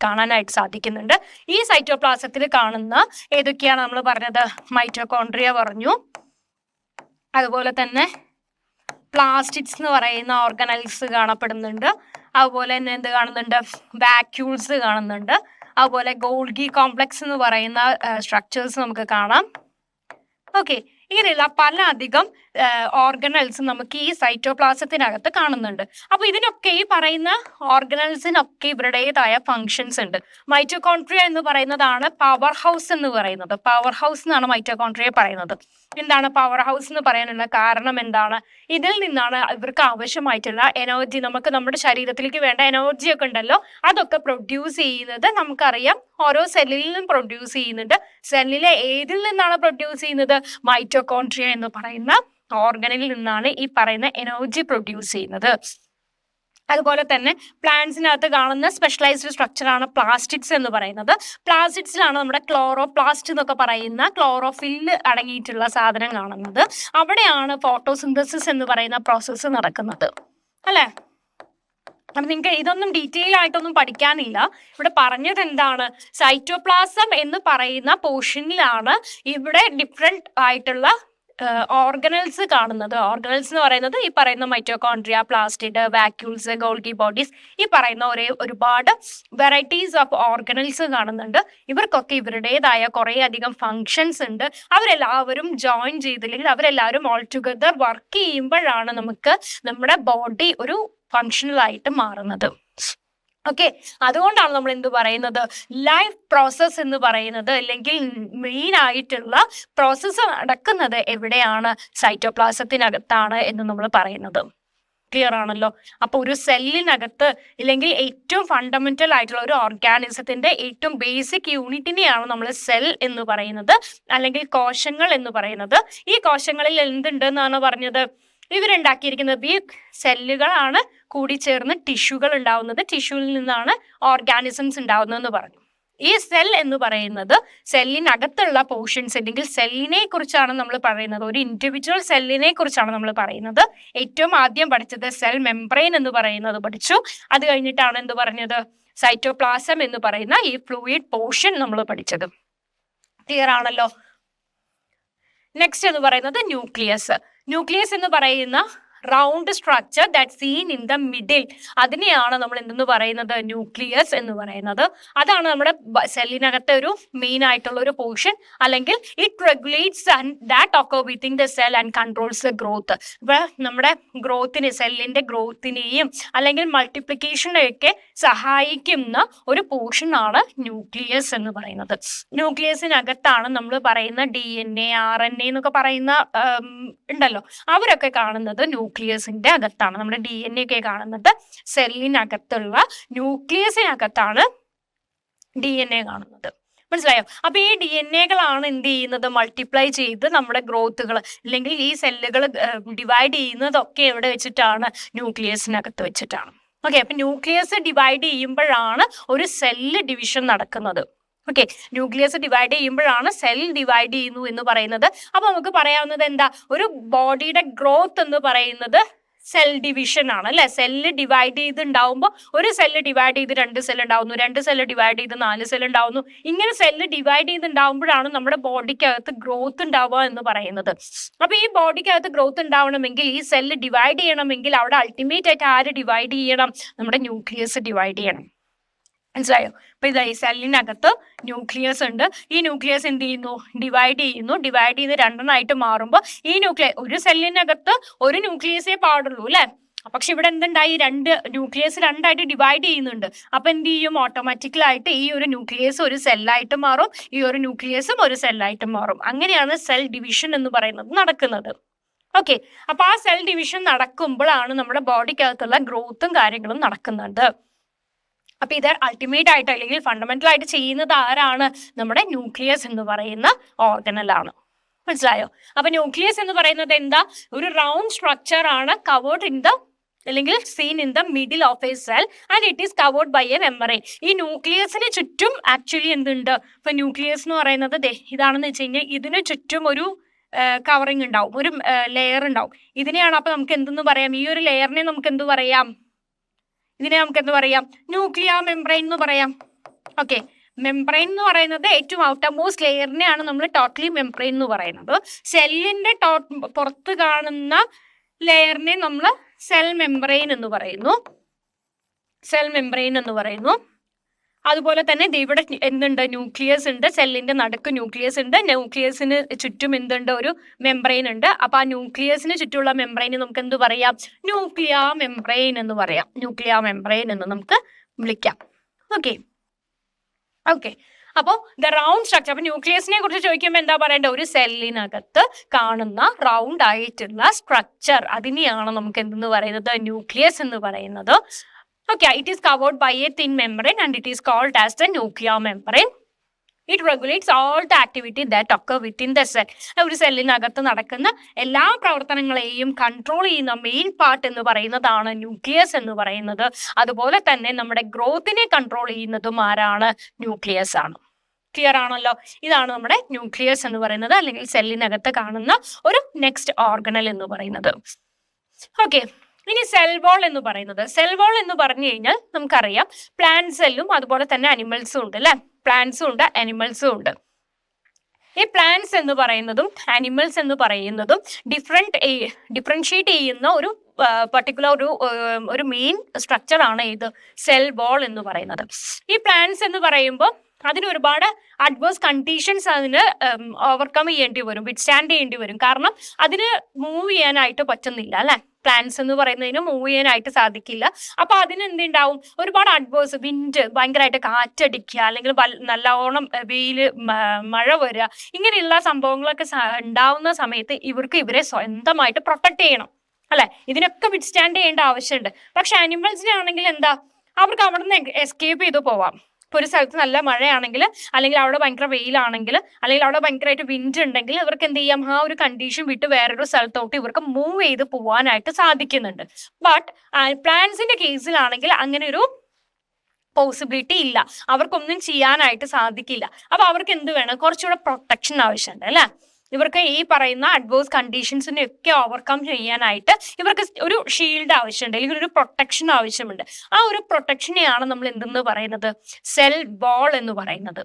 കാണാനായിട്ട് സാധിക്കുന്നുണ്ട്. ഈ സൈറ്റോപ്ലാസത്തിൽ കാണുന്ന ഏതൊക്കെയാണ് നമ്മൾ പറഞ്ഞത്, മൈറ്റോകോൺട്രിയ പറഞ്ഞു, അതുപോലെ തന്നെ പ്ലാസ്റ്റിഡ്സ് എന്ന് പറയുന്ന ഓർഗനൽസ് കാണപ്പെടുന്നുണ്ട്, അതുപോലെ തന്നെ എന്ത് കാണുന്നുണ്ട്, വാക്യൂൾസ് കാണുന്നുണ്ട്, അതുപോലെ ഗോൾഗി കോംപ്ലക്സ് എന്ന് പറയുന്ന സ്ട്രക്ചേഴ്സ് നമുക്ക് കാണാം. ഓക്കെ, ഇങ്ങനെയുള്ള പല അധികം ഓർഗനൽസ് നമുക്ക് ഈ സൈറ്റോപ്ലാസത്തിനകത്ത് കാണുന്നുണ്ട്. അപ്പൊ ഇതിനൊക്കെ ഈ പറയുന്ന ഓർഗനൽസിനൊക്കെ ഇവരുടേതായ ഫങ്ഷൻസ് ഉണ്ട്. മൈറ്റോകോൺട്രിയ എന്ന് പറയുന്നതാണ് പവർ ഹൗസ് എന്ന് പറയുന്നത്. പവർ ഹൗസ് എന്നാണ് മൈറ്റോകോൺട്രിയ പറയുന്നത്. എന്താണ് പവർ ഹൗസ് എന്ന് പറയാനുള്ള കാരണം എന്താണ്, ഇതിൽ നിന്നാണ് ഇവർക്ക് ആവശ്യമായിട്ടുള്ള എനർജി, നമുക്ക് നമ്മുടെ ശരീരത്തിലേക്ക് വേണ്ട എനർജി ഒക്കെ ഉണ്ടല്ലോ, അതൊക്കെ പ്രൊഡ്യൂസ് ചെയ്യുന്നത് നമുക്കറിയാം. ഓരോ സെല്ലിൽ നിന്നും പ്രൊഡ്യൂസ് ചെയ്യുന്നുണ്ട്. സെല്ലിലെ ഏതിൽ നിന്നാണ് പ്രൊഡ്യൂസ് ചെയ്യുന്നത്, മൈറ്റോകോൺട്രിയ എന്ന് പറയുന്ന ഓർഗനിൽ നിന്നാണ് ഈ പറയുന്ന എനർജി പ്രൊഡ്യൂസ് ചെയ്യുന്നത്. അതുപോലെ തന്നെ പ്ലാന്റ്സിനകത്ത് കാണുന്ന സ്പെഷ്യലൈസ്ഡ് സ്ട്രക്ചറാണ് പ്ലാസ്റ്റിഡ്സ് എന്ന് പറയുന്നത്. പ്ലാസ്റ്റിഡ്സിലാണ് നമ്മുടെ ക്ലോറോപ്ലാസ്റ്റ് എന്നൊക്കെ പറയുന്ന ക്ലോറോഫില്ല് അടങ്ങിയിട്ടുള്ള സാധനം കാണുന്നത്. അവിടെയാണ് ഫോട്ടോസിന്തസിസ് എന്ന് പറയുന്ന പ്രോസസ്സ് നടക്കുന്നത് അല്ലേ. അപ്പം നിങ്ങൾക്ക് ഇതൊന്നും ഡീറ്റെയിൽ ആയിട്ടൊന്നും പഠിക്കാനില്ല. ഇവിടെ പറഞ്ഞത് എന്താണ്, സൈറ്റോപ്ലാസം എന്ന് പറയുന്ന പോർഷനിലാണ് ഇവിടെ ഡിഫറെന്റ് ആയിട്ടുള്ള ഓർഗനൽസ് കാണുന്നത്. ഓർഗനൽസ് എന്ന് പറയുന്നത് ഈ പറയുന്ന mitochondria, plastid, vacuoles, Golgi bodies, ഈ പറയുന്ന ഒരുപാട് വെറൈറ്റീസ് ഓഫ് ഓർഗനൽസ് കാണുന്നുണ്ട്. ഇവർക്കൊക്കെ ഇവരുടേതായ കുറേ അധികം ഫങ്ഷൻസ് ഉണ്ട്. അവരെല്ലാവരും ജോയിൻ ചെയ്തില്ലെങ്കിൽ അവരെല്ലാവരും ഓൾ ടുഗദർ വർക്ക് ചെയ്യുമ്പോഴാണ് നമുക്ക് നമ്മുടെ ബോഡി ഒരു ഫങ്ഷണൽ ആയിട്ട് മാറുന്നത്. ഓക്കെ, അതുകൊണ്ടാണ് നമ്മൾ എന്ത് പറയുന്നത്, ലൈഫ് പ്രോസസ്സ് എന്ന് പറയുന്നത്, അല്ലെങ്കിൽ മെയിൻ ആയിട്ടുള്ള പ്രോസസ്സ് നടക്കുന്നത് എവിടെയാണ്, സൈറ്റോപ്ലാസത്തിനകത്താണ് എന്ന് നമ്മൾ പറയുന്നത്. ക്ലിയർ ആണല്ലോ? അപ്പൊ ഒരു സെല്ലിനകത്ത് ഇല്ലെങ്കിൽ ഏറ്റവും ഫണ്ടമെന്റൽ ആയിട്ടുള്ള ഒരു ഓർഗാനിസത്തിന്റെ ഏറ്റവും ബേസിക് യൂണിറ്റിനെയാണ് നമ്മൾ സെൽ എന്ന് പറയുന്നത്, അല്ലെങ്കിൽ കോശങ്ങൾ എന്ന് പറയുന്നത്. ഈ കോശങ്ങളിൽ എന്തുണ്ട് എന്നാണ് പറഞ്ഞത്, ഇവരുണ്ടാക്കിയിരിക്കുന്നത് ഈ സെല്ലുകളാണ് കൂടിച്ചേർന്ന് ടിഷ്യൂകൾ ഉണ്ടാവുന്നത്. ടിഷ്യൂവിൽ നിന്നാണ് ഓർഗാനിസംസ് ഉണ്ടാവുന്നതെന്ന് പറഞ്ഞു. ഈ സെൽ എന്ന് പറയുന്നത് സെല്ലിനകത്തുള്ള പോർഷൻസ്, അല്ലെങ്കിൽ സെല്ലിനെ കുറിച്ചാണ് നമ്മൾ പറയുന്നത്. ഒരു ഇൻഡിവിജ്വൽ സെല്ലിനെ കുറിച്ചാണ് നമ്മൾ പറയുന്നത്. ഏറ്റവും ആദ്യം പഠിച്ചത് സെൽ മെംബ്രെയിൻ എന്ന് പറയുന്നത് പഠിച്ചു. അത് കഴിഞ്ഞിട്ടാണ് എന്ത് പറഞ്ഞത്, സൈറ്റോപ്ലാസം എന്ന് പറയുന്ന ഈ ഫ്ലൂയിഡ് പോർഷൻ നമ്മൾ പഠിച്ചത്. ക്ലിയർ ആണല്ലോ? നെക്സ്റ്റ് എന്ന് പറയുന്നത് ന്യൂക്ലിയസ്. ന്യൂക്ലിയസ് എന്ന് പറയുന്ന round structure that scene in the middle, അതിനെയാണ് നമ്മൾ എന്തെന്ന് പറയുന്നത്, ന്യൂക്ലിയസ് എന്ന് പറയുന്നത്. അതാണ് നമ്മുടെ സെല്ലിനകത്തെ ഒരു മെയിൻ ആയിട്ടുള്ള ഒരു പോർഷൻ. അല്ലെങ്കിൽ it regulates that ochre within the cell and controls the growth. ഇപ്പൊ നമ്മുടെ ഗ്രോത്തിനെ, സെല്ലിന്റെ ഗ്രോത്തിനെയും അല്ലെങ്കിൽ മൾട്ടിപ്ലിക്കേഷനെയൊക്കെ സഹായിക്കുന്ന ഒരു പോർഷൻ ആണ് ന്യൂക്ലിയസ് എന്ന് പറയുന്നത്. ന്യൂക്ലിയസിനകത്താണ് നമ്മൾ പറയുന്ന DNA, RNA എന്നൊക്കെ പറയുന്ന ഉണ്ടല്ലോ, അവരൊക്കെ കാണുന്നത് ന്യൂക്ലിയസിന്റെ അകത്താണ്. നമ്മുടെ DNA ഒക്കെ കാണുന്നത് സെല്ലിനകത്തുള്ള ന്യൂക്ലിയസിനകത്താണ് DNA കാണുന്നത്. മനസ്സിലായോ? അപ്പൊ ഈ DNA-കളാണ് എന്ത് ചെയ്യുന്നത്, മൾട്ടിപ്ലൈ ചെയ്ത് നമ്മുടെ ഗ്രോത്തുകൾ അല്ലെങ്കിൽ ഈ സെല്ലുകൾ ഡിവൈഡ് ചെയ്യുന്നതൊക്കെ എവിടെ വെച്ചിട്ടാണ്, ന്യൂക്ലിയസിനകത്ത് വെച്ചിട്ടാണ്. ഓക്കെ, അപ്പൊ ന്യൂക്ലിയസ് ഡിവൈഡ് ചെയ്യുമ്പോഴാണ് ഒരു സെല്ല് ഡിവിഷൻ നടക്കുന്നത്. ഓക്കെ, ന്യൂക്ലിയസ് ഡിവൈഡ് ചെയ്യുമ്പോഴാണ് സെൽ ഡിവൈഡ് ചെയ്യുന്നു എന്ന് പറയുന്നത്. അപ്പൊ നമുക്ക് പറയാവുന്നത് എന്താ, ഒരു ബോഡിയുടെ ഗ്രോത്ത് എന്ന് പറയുന്നത് സെൽ ഡിവിഷൻ ആണ് അല്ലെ. സെല്ല് ഡിവൈഡ് ചെയ്ത് ഉണ്ടാവുമ്പോൾ ഒരു സെല്ല് ഡിവൈഡ് ചെയ്ത് 2 സെൽ ഉണ്ടാവുന്നു, 2 സെല്ല് ഡിവൈഡ് ചെയ്ത് 4 സെൽ ഉണ്ടാവുന്നു. ഇങ്ങനെ സെല്ല് ഡിവൈഡ് ചെയ്ത് ഉണ്ടാവുമ്പോഴാണ് നമ്മുടെ ബോഡിക്കകത്ത് ഗ്രോത്ത് ഉണ്ടാവുക എന്ന് പറയുന്നത്. അപ്പൊ ഈ ബോഡിക്കകത്ത് ഗ്രോത്ത് ഉണ്ടാവണമെങ്കിൽ, ഈ സെല്ല് ഡിവൈഡ് ചെയ്യണമെങ്കിൽ അവിടെ അൾട്ടിമേറ്റ് ആയിട്ട് ആര് ഡിവൈഡ് ചെയ്യണം, നമ്മുടെ ന്യൂക്ലിയസ് ഡിവൈഡ് ചെയ്യണം. മനസ്സിലായോ? അപ്പൊ ഇതാ ഈ സെല്ലിനകത്ത് ന്യൂക്ലിയസ് ഉണ്ട്. ഈ ന്യൂക്ലിയസ് എന്ത് ചെയ്യുന്നു, ഡിവൈഡ് ചെയ്യുന്നു. ഡിവൈഡ് ചെയ്ത് 2 മാറുമ്പോൾ ഈ ഒരു സെല്ലിനകത്ത് ഒരു ന്യൂക്ലിയസേ പാടുള്ളൂ അല്ലെ. പക്ഷെ ഇവിടെ എന്തുണ്ടായി, 2 ന്യൂക്ലിയസ് 2 ഡിവൈഡ് ചെയ്യുന്നുണ്ട്. അപ്പൊ എന്ത് ചെയ്യും, ഓട്ടോമാറ്റിക്കലായിട്ട് ഈ ഒരു ന്യൂക്ലിയസ് ഒരു സെല്ലായിട്ട് മാറും, ഈ ഒരു ന്യൂക്ലിയസും ഒരു സെല്ലായിട്ട് മാറും. അങ്ങനെയാണ് സെൽ ഡിവിഷൻ എന്ന് പറയുന്നത് നടക്കുന്നത്. ഓക്കെ, അപ്പൊ ആ സെൽ ഡിവിഷൻ നടക്കുമ്പോഴാണ് നമ്മുടെ ബോഡിക്കകത്തുള്ള ഗ്രോത്തും കാര്യങ്ങളും നടക്കുന്നുണ്ട്. അപ്പൊ ഇത് അൾട്ടിമേറ്റ് ആയിട്ട് അല്ലെങ്കിൽ ഫണ്ടമെന്റൽ ആയിട്ട് ചെയ്യുന്നത് ആരാണ്, നമ്മുടെ ന്യൂക്ലിയസ് എന്ന് പറയുന്ന ഓർഗനലാണ്. മനസ്സിലായോ? അപ്പൊ ന്യൂക്ലിയസ് എന്ന് പറയുന്നത് എന്താ, ഒരു റൗണ്ട് സ്ട്രക്ചർ ആണ്, കവേർഡ് ഇൻ ദ അല്ലെങ്കിൽ seen in the middle of a cell and it is covered by a membrane. ഈ ന്യൂക്ലിയസിന് ചുറ്റും ആക്ച്വലി എന്തുണ്ട്, ഇപ്പൊ ന്യൂക്ലിയസ് എന്ന് പറയുന്നത് ഇതാണെന്ന് വെച്ച് കഴിഞ്ഞാൽ ഇതിന് ചുറ്റും ഒരു കവറിങ് ഉണ്ടാവും, ഒരു ലെയർ ഉണ്ടാവും. ഇതിനെയാണ് അപ്പൊ നമുക്ക് എന്തെന്ന് പറയാം, ഈ ഒരു ലെയറിനെ നമുക്ക് എന്ത് പറയാം, ഇതിനെ നമുക്ക് എന്ത് പറയാം, ന്യൂക്ലിയർ മെംബ്രെയിൻ എന്ന് പറയാം. ഓക്കെ, മെംബ്രെയിൻ എന്ന് പറയുന്നത് ഏറ്റവും ഔട്ടർ മോസ്റ്റ് ലെയറിനെയാണ് നമ്മൾ ടോട്ടലി മെംബ്രെയിൻ എന്ന് പറയുന്നത്. സെല്ലിന്റെ പുറത്ത് കാണുന്ന ലെയറിനെ നമ്മൾ സെൽ മെംബ്രെയിൻ എന്ന് പറയുന്നു. സെൽ മെംബ്രെയിൻ എന്ന് പറയുന്നു. അതുപോലെ തന്നെ ഇവിടെ എന്തുണ്ട്, ന്യൂക്ലിയസ് ഉണ്ട്, സെല്ലിന്റെ നടുക്ക് ന്യൂക്ലിയസ് ഉണ്ട്, ന്യൂക്ലിയസിന് ചുറ്റും എന്തുണ്ട്, ഒരു മെംബ്രെയിൻ ഉണ്ട്. അപ്പൊ ആ ന്യൂക്ലിയസിന് ചുറ്റുമുള്ള മെംബ്രെയിന് നമുക്ക് എന്ത് പറയാം, ന്യൂക്ലിയർ മെംബ്രെയിൻ എന്ന് പറയാം. ന്യൂക്ലിയർ മെംബ്രെയിൻ എന്ന് നമുക്ക് വിളിക്കാം. ഓക്കെ ഓക്കെ അപ്പോൾ ദ റൗണ്ട് സ്ട്രക്ചർ. അപ്പൊ ന്യൂക്ലിയസിനെ കുറിച്ച് ചോദിക്കുമ്പോൾ എന്താ പറയേണ്ടത്, ഒരു സെല്ലിനകത്ത് കാണുന്ന റൗണ്ട് ആയിട്ടുള്ള സ്ട്രക്ചർ, അതിനെയാണ് നമുക്ക് എന്തെന്ന് പറയുന്നത്, ന്യൂക്ലിയസ് എന്ന് പറയുന്നത്. Okay, it is covered by a thin membrane and it is called as the nuclear membrane. It regulates all the activity that occur within the cell. ഒരു സെല്ലിനകത്ത് നടക്കുന്ന എല്ലാ പ്രവർത്തനങ്ങളെയും കൺട്രോൾ ചെയ്യുന്ന മെയിൻ പാർട്ട് എന്ന് പറയുന്നതാണ് ന്യൂക്ലിയസ് എന്ന് പറയുന്നത്. അതുപോലെ തന്നെ നമ്മുടെ ഗ്രോത്തിനെ കൺട്രോൾ ചെയ്യുന്നതും ആരാണ്, ന്യൂക്ലിയസ് ആണ്. ക്ലിയർ ആണല്ലോ? ഇതാണ് നമ്മുടെ ന്യൂക്ലിയസ് എന്ന് പറയുന്നത്, അല്ലെങ്കിൽ സെല്ലിനകത്ത് കാണുന്ന ഒരു നെക്സ്റ്റ് ഓർഗനൽ എന്ന് പറയുന്നത്. ഓക്കെ, ഇനി സെൽ വോൾ എന്ന് പറയുന്നത്. സെൽ വോൾ എന്ന് പറഞ്ഞു കഴിഞ്ഞാൽ നമുക്കറിയാം പ്ലാന്റ് സെല്ലും അതുപോലെ തന്നെ അനിമൽസും ഉണ്ട് അല്ലെ. പ്ലാന്റ്സും ഉണ്ട്, അനിമൽസും ഉണ്ട്. ഈ പ്ലാന്റ്സ് എന്ന് പറയുന്നതും അനിമൽസ് എന്ന് പറയുന്നതും ഡിഫറൻഷിയേറ്റ് ചെയ്യുന്ന ഒരു പർട്ടിക്കുലർ ഒരു മെയിൻ സ്ട്രക്ചർ ആണ് ഇത് സെൽ വോൾ എന്ന് പറയുന്നത്. ഈ പ്ലാന്റ്സ് എന്ന് പറയുമ്പോൾ അതിന് ഒരുപാട് അഡ്വേഴ്സ് കണ്ടീഷൻസ് അതിന് ഓവർകം ചെയ്യേണ്ടി വരും, വിത്ത്സ്റ്റാൻഡ് ചെയ്യേണ്ടി വരും. കാരണം അതിന് മൂവ് ചെയ്യാനായിട്ട് പറ്റുന്നില്ല അല്ലെ. പ്ലാന്റ്സ് എന്ന് പറയുന്നതിന് മൂവ് ചെയ്യാനായിട്ട് സാധിക്കില്ല. അപ്പൊ അതിന് എന്തുണ്ടാവും, ഒരുപാട് അഡ്വേഴ്സ്, വിൻഡ്, ഭയങ്കരമായിട്ട് കാറ്റടിക്കുക, അല്ലെങ്കിൽ നല്ലോണം വെയില്, മഴ വരിക, ഇങ്ങനെയുള്ള സംഭവങ്ങളൊക്കെ ഉണ്ടാവുന്ന സമയത്ത് ഇവരെ സ്വന്തമായിട്ട് പ്രൊട്ടക്ട് ചെയ്യണം അല്ലെ. ഇതിനൊക്കെ വിത്ത്സ്റ്റാൻഡ് ചെയ്യേണ്ട ആവശ്യമുണ്ട്. പക്ഷെ അനിമൽസിനാണെങ്കിൽ എന്താ, അവർക്ക് അവിടെ നിന്ന് എസ്കേപ്പ് ചെയ്ത് പോവാം. ഇപ്പൊ ഒരു സ്ഥലത്ത് നല്ല മഴയാണെങ്കിൽ, അല്ലെങ്കിൽ അവിടെ ഭയങ്കര വെയിലാണെങ്കിൽ, അല്ലെങ്കിൽ അവിടെ ഭയങ്കരമായിട്ട് വിൻഡ് ഉണ്ടെങ്കിൽ ഇവർക്ക് എന്ത് ചെയ്യാം, ആ ഒരു കണ്ടീഷൻ വിട്ട് വേറൊരു സ്ഥലത്തോട്ട് ഇവർക്ക് മൂവ് ചെയ്ത് പോവാനായിട്ട് സാധിക്കുന്നുണ്ട്. ബട്ട് പ്ലാന്റ്സിന്റെ കേസിലാണെങ്കിൽ അങ്ങനെ ഒരു പോസിബിലിറ്റി ഇല്ല, അവർക്കൊന്നും ചെയ്യാനായിട്ട് സാധിക്കില്ല. അപ്പൊ അവർക്ക് എന്ത് വേണം, കുറച്ചുകൂടെ പ്രൊട്ടക്ഷൻ ആവശ്യമുണ്ട് അല്ലെ. ഇവർക്ക് ഈ പറയുന്ന അഡ്വേഴ്സ് കണ്ടീഷൻസിനെ ഒക്കെ ഓവർകം ചെയ്യാനായിട്ട് ഇവർക്ക് ഒരു ഷീൽഡ് ആവശ്യമുണ്ട്, അല്ലെങ്കിൽ ഒരു പ്രൊട്ടക്ഷൻ ആവശ്യമുണ്ട്. ആ ഒരു പ്രൊട്ടക്ഷനെയാണ് നമ്മൾ എന്തെന്ന് പറയുന്നത്, സെൽ വോൾ എന്ന് പറയുന്നത്.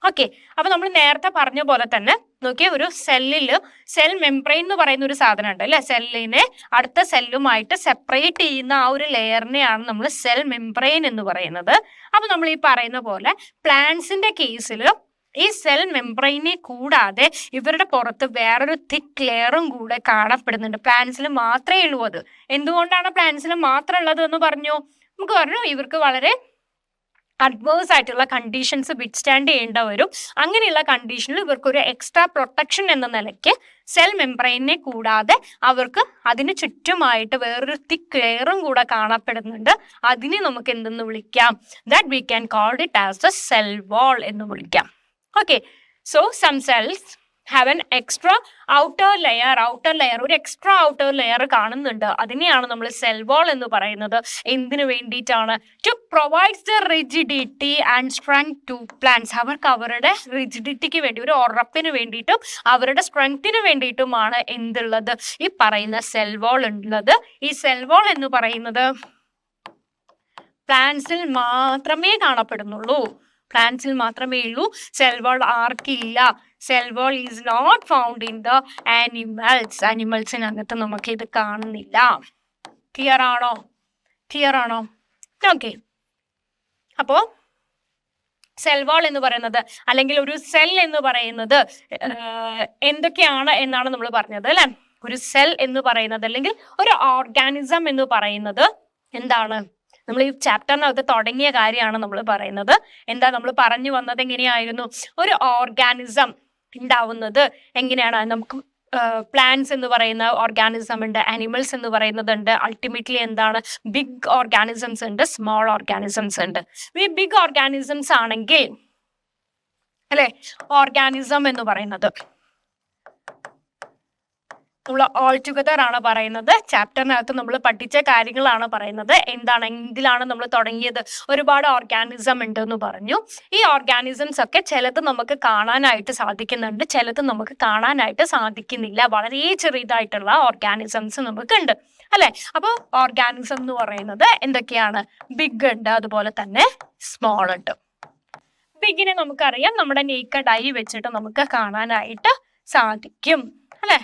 ഓക്കെ, അപ്പൊ നമ്മൾ നേരത്തെ പറഞ്ഞ പോലെ തന്നെ നോക്കിയ ഒരു സെല്ലില് സെൽ മെംബ്രെയിൻ എന്ന് പറയുന്ന ഒരു സാധനം ഉണ്ട് അല്ലെ, സെല്ലിനെ അടുത്ത സെല്ലുമായിട്ട് സെപ്പറേറ്റ് ചെയ്യുന്ന ആ ഒരു ലെയറിനെയാണ് നമ്മൾ സെൽ മെംബ്രെയിൻ എന്ന് പറയുന്നത്. അപ്പൊ നമ്മൾ ഈ പറയുന്ന പോലെ പ്ലാന്റ്സിന്റെ കേസിൽ ഈ സെൽ മെംബ്രെയിനെ കൂടാതെ ഇവരുടെ പുറത്ത് വേറൊരു തിക്ക് ലെയറും കൂടെ കാണപ്പെടുന്നുണ്ട്. പ്ലാന്റ്സിൽ മാത്രമേ ഉള്ളൂ അത്. എന്തുകൊണ്ടാണ് പ്ലാന്റ്സിൽ മാത്രം ഉള്ളത് എന്ന് പറഞ്ഞു? നമുക്ക് പറഞ്ഞു ഇവർക്ക് വളരെ അഡ്വേഴ്സ് ആയിട്ടുള്ള കണ്ടീഷൻസ് വിത്ത്സ്റ്റാൻഡ് ചെയ്യേണ്ട വരും. അങ്ങനെയുള്ള കണ്ടീഷനിൽ ഇവർക്ക് ഒരു എക്സ്ട്രാ പ്രൊട്ടക്ഷൻ എന്ന നിലയ്ക്ക് സെൽ മെംബ്രെയിനെ കൂടാതെ അവർക്ക് അതിന് ചുറ്റുമായിട്ട് വേറൊരു തിക്ക് ലെയറും കൂടെ കാണപ്പെടുന്നുണ്ട്. അതിനെ നമുക്ക് എന്തെന്ന് വിളിക്കാം? That we can call it as the cell wall എന്ന് വിളിക്കാം. Okay, so some cells have an extra outer layer, ഒരു എക്സ്ട്രാ ഔട്ടർ ലെയർ കാണുന്നുണ്ട്. അതിനെയാണ് നമ്മൾ സെൽ വാൾ എന്ന് പറയുന്നത്. എന്തിനു വേണ്ടിയിട്ടാണ്? To provides the rigidity and strength to plants. അവർക്ക് അവരുടെ റിജിഡിറ്റിക്ക് വേണ്ടി, ഒരു ഉറപ്പിന് വേണ്ടിയിട്ടും അവരുടെ സ്ട്രെങ്തിന് വേണ്ടിയിട്ടുമാണ് എന്തുള്ളത്? ഈ പറയുന്ന സെൽ വാൾ ഉള്ളത്. ഈ സെൽ വാൾ എന്ന് പറയുന്നത് പ്ലാന്റ്സിൽ മാത്രമേ കാണപ്പെടുന്നുള്ളൂ. പ്ലാന്റ്സിൽ മാത്രമേ ഉള്ളൂ. സെൽ വാൾ ആർക്കില്ല. Cell wall is not found in the animals. ആനിമൽസിനകത്ത് നമുക്ക് ഇത് കാണുന്നില്ല. ക്ലിയർ ആണോ? ഓക്കെ. അപ്പോ സെൽ വാൾ എന്ന് പറയുന്നത് അല്ലെങ്കിൽ ഒരു സെൽ എന്ന് പറയുന്നത് എന്തൊക്കെയാണ് എന്നാണ് നമ്മൾ പറഞ്ഞത് അല്ലെ. ഒരു സെൽ എന്ന് പറയുന്നത് അല്ലെങ്കിൽ ഒരു ഓർഗാനിസം എന്ന് പറയുന്നത് എന്താണ്? നമ്മൾ ഈ ചാപ്റ്ററിനകത്ത് തുടങ്ങിയ കാര്യമാണ് നമ്മൾ പറയുന്നത്. എന്താ നമ്മൾ പറഞ്ഞു വന്നത്? എങ്ങനെയായിരുന്നു ഒരു ഓർഗാനിസം ഉണ്ടാവുന്നത്? എങ്ങനെയാണ്? നമുക്ക് പ്ലാന്റ്സ് എന്ന് പറയുന്ന ഓർഗാനിസം ഉണ്ട്, ആനിമൽസ് എന്ന് പറയുന്നതുണ്ട്. അൾട്ടിമേറ്റ്ലി എന്താണ്? ബിഗ് ഓർഗാനിസംസ് ഉണ്ട്, സ്മോൾ ഓർഗാനിസംസ് ഉണ്ട്. ഈ ബിഗ് ഓർഗാനിസംസ് ആണെങ്കിൽ അല്ലെ, ഓർഗാനിസം എന്ന് പറയുന്നത് നമ്മൾ ഓൾ ടുഗദർ ആണ് പറയുന്നത്. ചാപ്റ്ററിനകത്ത് നമ്മൾ പഠിച്ച കാര്യങ്ങളാണ് പറയുന്നത്. എന്താണ്, എന്തിലാണ് നമ്മൾ തുടങ്ങിയത്? ഒരുപാട് ഓർഗാനിസം ഉണ്ട് എന്ന് പറഞ്ഞു. ഈ ഓർഗാനിസംസ് ഒക്കെ ചിലത് നമുക്ക് കാണാനായിട്ട് സാധിക്കുന്നുണ്ട്, ചിലത് നമുക്ക് കാണാനായിട്ട് സാധിക്കുന്നില്ല. വളരെ ചെറിയതായിട്ടുള്ള ഓർഗാനിസംസ് നമുക്കുണ്ട് അല്ലെ. അപ്പോൾ ഓർഗാനിസം എന്ന് പറയുന്നത് എന്തൊക്കെയാണ്? ബിഗ് ഉണ്ട്, അതുപോലെ തന്നെ സ്മോൾ ഉണ്ട്. ബിഗിനെ നമുക്കറിയാം, നമ്മുടെ നേക്കഡ് ഐ വെച്ചിട്ട് നമുക്ക് കാണാനായിട്ട് സാധിക്കും അല്ലെ.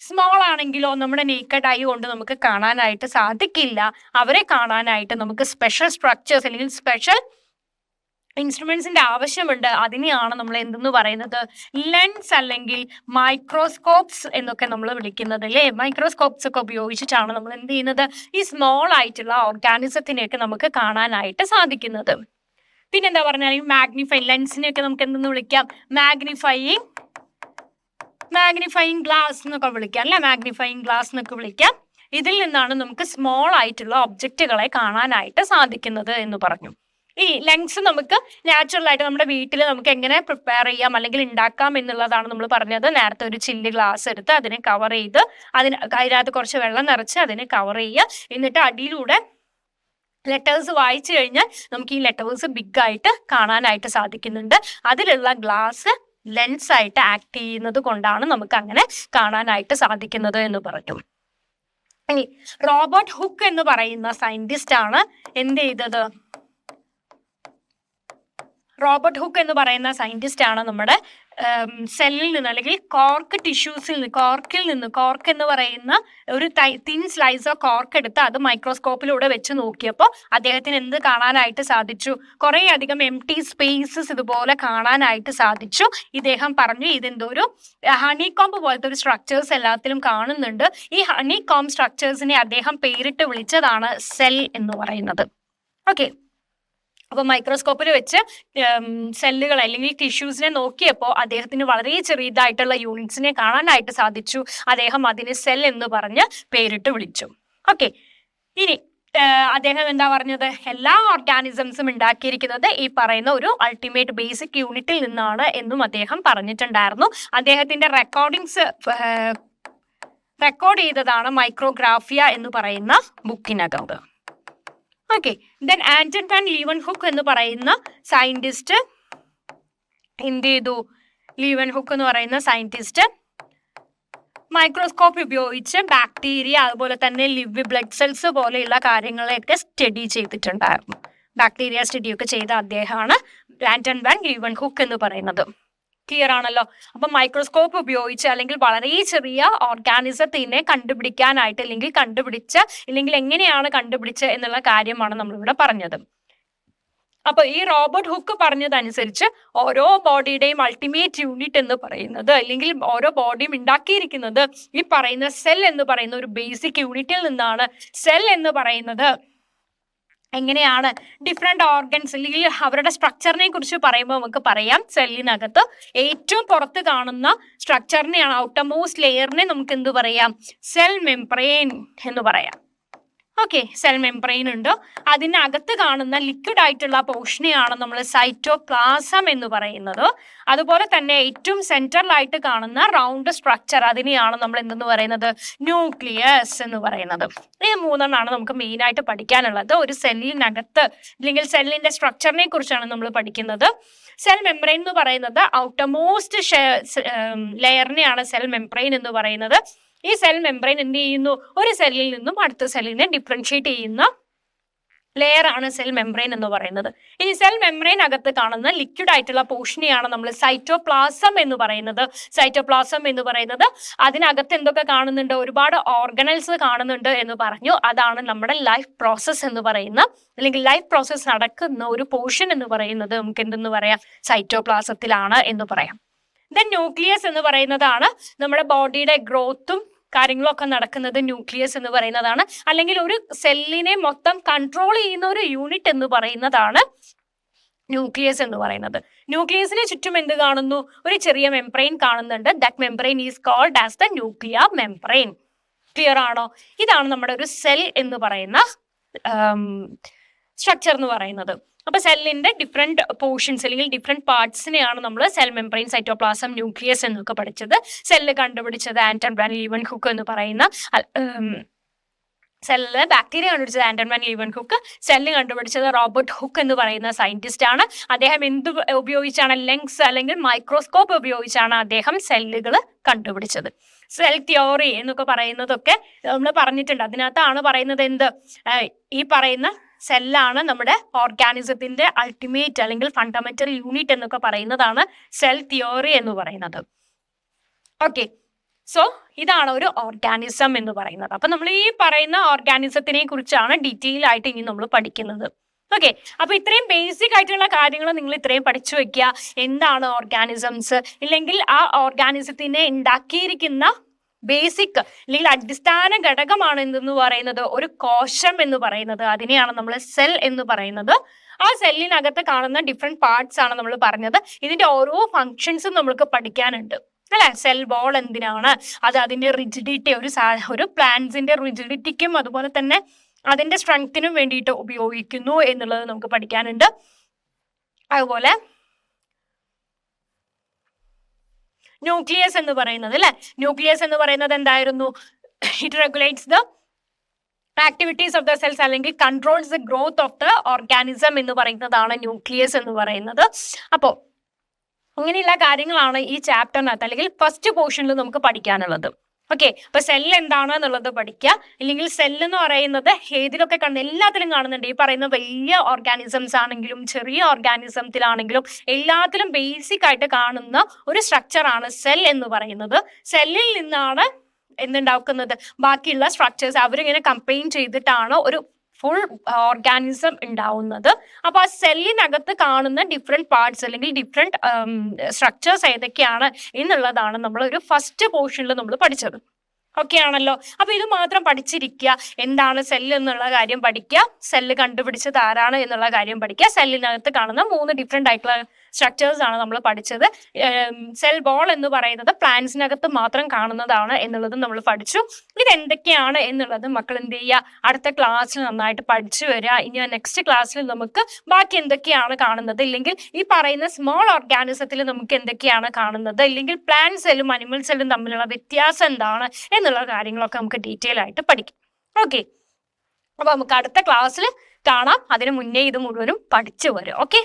സ്മോൾ ആണെങ്കിലോ നമ്മുടെ നേക്കഡ് ഐ കൊണ്ട് നമുക്ക് കാണാനായിട്ട് സാധിക്കില്ല. അവരെ കാണാനായിട്ട് നമുക്ക് സ്പെഷ്യൽ സ്ട്രക്ചേഴ്സ് അല്ലെങ്കിൽ സ്പെഷ്യൽ ഇൻസ്ട്രുമെന്റ്സിന്റെ ആവശ്യമുണ്ട്. അതിനെയാണ് നമ്മൾ എന്തെന്ന് പറയുന്നത്? ലെൻസ് അല്ലെങ്കിൽ മൈക്രോസ്കോപ്സ് എന്നൊക്കെ നമ്മൾ വിളിക്കുന്നത് അല്ലേ. മൈക്രോസ്കോപ്സ് ഒക്കെ ഉപയോഗിച്ചിട്ടാണ് നമ്മൾ എന്ത് ചെയ്യുന്നത്? ഈ സ്മോൾ ആയിട്ടുള്ള ഓർഗാനിസത്തിനെയൊക്കെ നമുക്ക് കാണാനായിട്ട് സാധിക്കുന്നത്. പിന്നെന്താ പറഞ്ഞാൽ മാഗ്നിഫൈ ലെൻസിനെയൊക്കെ നമുക്ക് എന്തെന്ന് വിളിക്കാം? മാഗ്നിഫയിങ് ഗ്ലാസ് എന്നൊക്കെ വിളിക്കാം അല്ലെ. മാഗ്നിഫയിങ് ഗ്ലാസ് എന്നൊക്കെ വിളിക്കാം. ഇതിൽ നിന്നാണ് നമുക്ക് സ്മോൾ ആയിട്ടുള്ള ഒബ്ജക്റ്റുകളെ കാണാനായിട്ട് സാധിക്കുന്നത് എന്ന് പറഞ്ഞു. ഈ ലെൻസ് നമുക്ക് നാച്ചുറൽ ആയിട്ട് നമ്മുടെ വീട്ടിൽ നമുക്ക് എങ്ങനെ പ്രിപ്പയർ ചെയ്യാം അല്ലെങ്കിൽ ഉണ്ടാക്കാം എന്നുള്ളതാണ് നമ്മൾ പറഞ്ഞത്. നേരത്തെ ഒരു ചില്ല് ഗ്ലാസ് എടുത്ത് അതിനെ കവർ ചെയ്ത് അതിനകത്ത് കുറച്ച് വെള്ളം നിറച്ച് അതിനെ കവർ ചെയ്യുക. എന്നിട്ട് അടിയിലൂടെ ലെറ്റേഴ്സ് വായിച്ചു കഴിഞ്ഞാൽ നമുക്ക് ഈ ലെറ്റേഴ്സ് ബിഗ് ആയിട്ട് കാണാനായിട്ട് സാധിക്കുന്നുണ്ട്. അതിലുള്ള ഗ്ലാസ് ലെൻസ് ആയിട്ട് ആക്ട് ചെയ്യുന്നത് കൊണ്ടാണ് നമുക്ക് അങ്ങനെ കാണാനായിട്ട് സാധിക്കുന്നത് എന്ന് പറഞ്ഞു. റോബർട്ട് ഹുക്ക് എന്ന് പറയുന്ന സയന്റിസ്റ്റ് ആണ് എന്ത് ചെയ്തത്? റോബർട്ട് ഹുക്ക് എന്ന് പറയുന്ന സയന്റിസ്റ്റ് ആണ് നമ്മുടെ സെല്ലിൽ നിന്ന് അല്ലെങ്കിൽ കോർക്കിൽ നിന്ന് കോർക്ക് എന്ന് പറയുന്ന ഒരു തിൻ സ്ലൈസ് ഓഫ് കോർക്ക് എടുത്ത് അത് മൈക്രോസ്കോപ്പിലൂടെ വെച്ച് നോക്കിയപ്പോൾ അദ്ദേഹത്തിന് എന്ത് കാണാനായിട്ട് സാധിച്ചു? കുറേ അധികം എംപ്റ്റി സ്പേസസ് ഇതുപോലെ കാണാനായിട്ട് സാധിച്ചു. ഇദ്ദേഹം പറഞ്ഞു ഇതെന്തോ ഒരു ഹണി കോംബ് പോലത്തെ ഒരു സ്ട്രക്ചേഴ്സ് എല്ലാത്തിലും കാണുന്നുണ്ട്. ഈ ഹണി കോംബ് സ്ട്രക്ചേഴ്സിനെ അദ്ദേഹം പേരിട്ട് വിളിച്ചതാണ് സെൽ എന്ന് പറയുന്നത്. ഓക്കെ. അപ്പോൾ മൈക്രോസ്കോപ്പിൽ വെച്ച് സെല്ലുകൾ അല്ലെങ്കിൽ ടിഷ്യൂസിനെ നോക്കിയപ്പോൾ അദ്ദേഹത്തിന് വളരെ ചെറിയതായിട്ടുള്ള യൂണിറ്റ്സിനെ കാണാനായിട്ട് സാധിച്ചു. അദ്ദേഹം അതിനെ സെൽ എന്ന് പറഞ്ഞ് പേരിട്ട് വിളിച്ചു. ഓക്കെ. ഇനി അദ്ദേഹം എന്താ പറഞ്ഞത്? എല്ലാ ഓർഗാനിസംസും ഉണ്ടാക്കിയിരിക്കുന്നത് ഈ പറയുന്ന ഒരു അൾട്ടിമേറ്റ് ബേസിക് യൂണിറ്റിൽ നിന്നാണ് എന്നും അദ്ദേഹം പറഞ്ഞിട്ടുണ്ടായിരുന്നു. അദ്ദേഹത്തിന്റെ റെക്കോർഡ് ചെയ്തതാണ് മൈക്രോഗ്രാഫിയ എന്ന് പറയുന്ന ബുക്കിനകത്ത്. ഓക്കെ. ദെൻ ആന്റൺ വാൻ ലീവൻഹുക്ക് എന്ന് പറയുന്ന സയന്റിസ്റ്റ് എന്ത് ചെയ്തു? ലീവൻഹുക്ക് എന്ന് പറയുന്ന സയന്റിസ്റ്റ് മൈക്രോസ്കോപ്പ് ഉപയോഗിച്ച് ബാക്ടീരിയ അതുപോലെ തന്നെ ലിവ് ബ്ലഡ് സെൽസ് പോലെയുള്ള കാര്യങ്ങളെയൊക്കെ സ്റ്റഡി ചെയ്തിട്ടുണ്ടായിരുന്നു. ബാക്ടീരിയ സ്റ്റഡിയൊക്കെ ചെയ്ത അദ്ദേഹമാണ് ആന്റൺ വാൻ ലീവൻഹുക്ക് എന്ന് പറയുന്നത്. ക്ലിയർ ആണല്ലോ. അപ്പൊ മൈക്രോസ്കോപ്പ് ഉപയോഗിച്ച് അല്ലെങ്കിൽ വളരെ ചെറിയ ഓർഗാനിസത്തിനെ കണ്ടുപിടിക്കാനായിട്ട് അല്ലെങ്കിൽ എങ്ങനെയാണ് കണ്ടുപിടിച്ച് എന്നുള്ള കാര്യമാണ് നമ്മളിവിടെ പറഞ്ഞത്. അപ്പൊ ഈ റോബർട്ട് ഹുക്ക് പറഞ്ഞതനുസരിച്ച് ഓരോ ബോഡിയുടെയും അൾട്ടിമേറ്റ് യൂണിറ്റ് എന്ന് പറയുന്നത്, അല്ലെങ്കിൽ ഓരോ ബോഡിയും ഉണ്ടാക്കിയിരിക്കുന്നത് ഈ പറയുന്ന സെൽ എന്ന് പറയുന്ന ഒരു ബേസിക് യൂണിറ്റിൽ നിന്നാണ്. സെൽ എന്ന് പറയുന്നത് എങ്ങനെയാണ് ഡിഫറെന്റ് ഓർഗൻസ് അല്ലെങ്കിൽ അവരുടെ സ്ട്രക്ചറിനെ കുറിച്ച് പറയുമ്പോൾ നമുക്ക് പറയാം, സെല്ലിനകത്ത് ഏറ്റവും പുറത്ത് കാണുന്ന സ്ട്രക്ചറിനെയാണ്, ഔട്ടർമോസ്റ്റ് ലെയറിനെ നമുക്ക് എന്ത് പറയാം, സെൽ മെംബ്രെയിൻ എന്ന് പറയാം. ഓക്കെ, സെൽ മെംബ്രെയിൻ ഉണ്ട്. അതിനകത്ത് കാണുന്ന ലിക്വിഡ് ആയിട്ടുള്ള പോർഷനെയാണ് നമ്മൾ സൈറ്റോപ്ലാസം എന്ന് പറയുന്നത്. അതുപോലെ തന്നെ ഏറ്റവും സെൻട്രലായിട്ട് കാണുന്ന റൗണ്ട് സ്ട്രക്ചർ, അതിനെയാണ് നമ്മൾ എന്തെന്ന് പറയുന്നത്, ന്യൂക്ലിയസ് എന്ന് പറയുന്നത്. ഈ മൂന്നെണ്ണമാണ് നമുക്ക് മെയിൻ ആയിട്ട് പഠിക്കാനുള്ളത്. ഒരു സെല്ലിനകത്ത് അല്ലെങ്കിൽ സെല്ലിന്റെ സ്ട്രക്ചറിനെ കുറിച്ചാണ് നമ്മൾ പഠിക്കുന്നത്. സെൽ മെംബ്രെയിൻ എന്ന് പറയുന്നത് ഔട്ടർമോസ്റ്റ് ലെയറിനെയാണ് സെൽ മെംബ്രെയിൻ എന്ന് പറയുന്നത്. ഈ സെൽ മെംബ്രെയിൻ എന്ത് ചെയ്യുന്നു, ഒരു സെല്ലിൽ നിന്നും അടുത്ത സെല്ലിനെ ഡിഫറൻഷിയേറ്റ് ചെയ്യുന്ന ലെയർ ആണ് സെൽ മെംബ്രെയിൻ എന്ന് പറയുന്നത്. ഈ സെൽ മെംബ്രെയിൻ അകത്ത് കാണുന്ന ലിക്വിഡ് ആയിട്ടുള്ള പോർഷനെയാണ് നമ്മൾ സൈറ്റോപ്ലാസം എന്ന് പറയുന്നത്. സൈറ്റോപ്ലാസം എന്ന് പറയുന്നത് അതിനകത്ത് എന്തൊക്കെ കാണുന്നുണ്ട്, ഒരുപാട് ഓർഗനൽസ് കാണുന്നുണ്ട് എന്ന് പറഞ്ഞു. അതാണ് നമ്മുടെ ലൈഫ് പ്രോസസ് എന്ന് പറയുന്ന, അല്ലെങ്കിൽ ലൈഫ് പ്രോസസ് നടക്കുന്ന ഒരു പോർഷൻ എന്ന് പറയുന്നത് നമുക്ക് എന്തെന്ന് പറയാം, സൈറ്റോപ്ലാസത്തിലാണ് എന്ന് പറയാം. ദെൻ ന്യൂക്ലിയസ് എന്ന് പറയുന്നതാണ് നമ്മുടെ ബോഡിയുടെ ഗ്രോത്തും കാര്യങ്ങളൊക്കെ നടക്കുന്നത് ന്യൂക്ലിയസ് എന്ന് പറയുന്നതാണ്. അല്ലെങ്കിൽ ഒരു സെല്ലിനെ മൊത്തം കൺട്രോൾ ചെയ്യുന്ന ഒരു യൂണിറ്റ് എന്ന് പറയുന്നതാണ് ന്യൂക്ലിയസ് എന്ന് പറയുന്നത്. ന്യൂക്ലിയസിന് ചുറ്റും എന്ത് കാണുന്നു, ഒരു ചെറിയ മെംബ്രെയിൻ കാണുന്നുണ്ട്. That membrane is called as the nuclear membrane. Clear ആണോ? ഇതാണ് നമ്മുടെ ഒരു സെൽ എന്ന് പറയുന്ന സ്ട്രക്ചർ എന്ന് പറയുന്നത്. അപ്പൊ സെല്ലിന്റെ ഡിഫറെന്റ് പോർഷൻസ് അല്ലെങ്കിൽ ഡിഫറെന്റ് പാർട്സിനെയാണ് നമ്മൾ സെൽ മെംബ്രെയിൻ, സൈറ്റോപ്ലാസം, ന്യൂക്ലിയസ് എന്നൊക്കെ പഠിച്ചത്. സെല്ല് കണ്ടുപിടിച്ചത് ആന്റൺ വാൻ ലീവൻഹുക്ക് എന്ന് പറയുന്ന, സെല്ല് ബാക്ടീരിയ കണ്ടുപിടിച്ചത് ആന്റൺ വാൻ ലീവൻഹുക്ക്, സെല്ല് കണ്ടുപിടിച്ചത് റോബർട്ട് ഹുക്ക് എന്ന് പറയുന്ന സയന്റിസ്റ്റ് ആണ്. അദ്ദേഹം എന്ത് ഉപയോഗിച്ചാണ്, ലെൻസ് അല്ലെങ്കിൽ മൈക്രോസ്കോപ്പ് ഉപയോഗിച്ചാണ് അദ്ദേഹം സെല്ലുകൾ കണ്ടുപിടിച്ചത്. സെൽ തിയോറി എന്നൊക്കെ പറയുന്നതൊക്കെ നമ്മൾ പറഞ്ഞിട്ടുണ്ട്. അതിനകത്താണ് പറയുന്നത് എന്ത്, ഈ പറയുന്ന സെല്ലാണ് നമ്മുടെ ഓർഗാനിസത്തിന്റെ അൾട്ടിമേറ്റ് അല്ലെങ്കിൽ ഫണ്ടമെന്റൽ യൂണിറ്റ് എന്നൊക്കെ പറയുന്നതാണ് സെൽ തിയോറി എന്ന് പറയുന്നത്. ഓക്കെ, സോ ഇതാണ് ഒരു ഓർഗാനിസം എന്ന് പറയുന്നത്. അപ്പൊ നമ്മൾ ഈ പറയുന്ന ഓർഗാനിസത്തിനെ കുറിച്ചാണ് ഡീറ്റെയിൽ ആയിട്ട് ഇനി നമ്മൾ പഠിക്കുന്നത്. ഓക്കെ, അപ്പൊ ഇത്രയും ബേസിക് ആയിട്ടുള്ള കാര്യങ്ങൾ നിങ്ങൾ ഇത്രയും പഠിച്ചു വെക്കുക. എന്താണ് ഓർഗാനിസംസ്, ഇല്ലെങ്കിൽ ആ ഓർഗാനിസത്തിനെ ഉണ്ടാക്കിയിരിക്കുന്ന ബേസിക് അല്ലെങ്കിൽ അടിസ്ഥാന ഘടകമാണ് എന്തെന്ന് പറയുന്നത്, ഒരു കോശം എന്ന് പറയുന്നത്. അതിനെയാണ് നമ്മൾ സെൽ എന്ന് പറയുന്നത്. ആ സെല്ലിനകത്ത് കാണുന്ന ഡിഫറെന്റ് പാർട്സ് ആണ് നമ്മൾ പറഞ്ഞത്. ഇതിന്റെ ഓരോ ഫങ്ഷൻസും നമ്മൾക്ക് പഠിക്കാനുണ്ട് അല്ലെ. സെൽ ബോൾ എന്തിനാണ്, അത് അതിന്റെ റിജിഡിറ്റി, ഒരു പ്ലാന്റ്സിന്റെ റിജിഡിറ്റിക്കും അതുപോലെ തന്നെ അതിന്റെ സ്ട്രെങ്ത്തിനും വേണ്ടിയിട്ട് ഉപയോഗിക്കുന്നു എന്നുള്ളത് നമുക്ക് പഠിക്കാനുണ്ട്. അതുപോലെ ന്യൂക്ലിയസ് എന്ന് പറയുന്നത് അല്ലെ, ന്യൂക്ലിയസ് എന്ന് പറയുന്നത് എന്തായിരുന്നു, it regulates the activities of the cells അല്ലെങ്കിൽ controls the growth of the organism എന്ന് പറയുന്നതാണ് ന്യൂക്ലിയസ് എന്ന് പറയുന്നത്. അപ്പോൾ ഇങ്ങനെയുള്ള കാര്യങ്ങളാണ് ഈ ചാപ്റ്ററിനകത്ത് അല്ലെങ്കിൽ ഫസ്റ്റ് പോർഷനിൽ നമുക്ക് പഠിക്കാനുള്ളത്. ഓക്കെ, അപ്പൊ സെല്ല് എന്താണ് എന്നുള്ളത് പഠിക്കുക. അല്ലെങ്കിൽ സെല്ല് എന്ന് പറയുന്നത് ഏതിലൊക്കെ എല്ലാത്തിലും കാണുന്നുണ്ട്. ഈ പറയുന്ന വലിയ ഓർഗാനിസംസ് ആണെങ്കിലും ചെറിയ ഓർഗാനിസത്തിലാണെങ്കിലും എല്ലാത്തിലും ബേസിക് ആയിട്ട് കാണുന്ന ഒരു സ്ട്രക്ചർ ആണ് സെൽ എന്ന് പറയുന്നത്. സെല്ലിൽ നിന്നാണ് എന്തുണ്ടാക്കുന്നത്, ബാക്കിയുള്ള സ്ട്രക്ചേഴ്സ് അവരിങ്ങനെ കമ്പൈൻ ചെയ്തിട്ടാണ് ഒരു ഫുൾ ഓർഗാനിസം ഉണ്ടാവുന്നത്. അപ്പൊ ആ സെല്ലിനകത്ത് കാണുന്ന ഡിഫറെന്റ് പാർട്സ് അല്ലെങ്കിൽ ഡിഫറെന്റ് സ്ട്രക്ചേഴ്സ് ഏതൊക്കെയാണ് എന്നുള്ളതാണ് നമ്മൾ ഒരു ഫസ്റ്റ് പോർഷനിൽ നമ്മൾ പഠിച്ചത്. ഓക്കെ ആണല്ലോ. അപ്പൊ ഇത് മാത്രം പഠിച്ചിരിക്കുക. എന്താണ് സെല്ല് എന്നുള്ള കാര്യം പഠിക്കുക, സെല്ല് കണ്ടുപിടിച്ചത് ആരാണ് എന്നുള്ള കാര്യം പഠിക്കുക. സെല്ലിനകത്ത് കാണുന്ന 3 ഡിഫറെന്റ് ആയിട്ടുള്ള സ്ട്രക്ചേഴ്സ് ആണ് നമ്മൾ പഠിച്ചത്. സെൽ ബോൾ എന്ന് പറയുന്നത് പ്ലാന്റ്സിനകത്ത് മാത്രം കാണുന്നതാണ് എന്നുള്ളത് നമ്മൾ പഠിച്ചു. ഇത് എന്തൊക്കെയാണ് എന്നുള്ളത് മക്കൾ എന്ത് ചെയ്യുക, അടുത്ത ക്ലാസ്സിൽ നന്നായിട്ട് പഠിച്ചു വരിക. ഇനി നെക്സ്റ്റ് ക്ലാസ്സിൽ നമുക്ക് ബാക്കി എന്തൊക്കെയാണ് കാണുന്നത്, ഇല്ലെങ്കിൽ ഈ പറയുന്ന സ്മോൾ ഓർഗാനിസത്തിൽ നമുക്ക് എന്തൊക്കെയാണ് കാണുന്നത്, ഇല്ലെങ്കിൽ പ്ലാന്റ് സെല്ലും അനിമൽ സെല്ലും തമ്മിലുള്ള വ്യത്യാസം എന്താണ് എന്നുള്ള കാര്യങ്ങളൊക്കെ നമുക്ക് ഡീറ്റെയിൽ ആയിട്ട് പഠിക്കും. ഓക്കെ, അപ്പൊ നമുക്ക് അടുത്ത ക്ലാസ്സിൽ കാണാം. അതിനു മുന്നേ ഇത് മുഴുവനും പഠിച്ചു വരും. ഓക്കെ.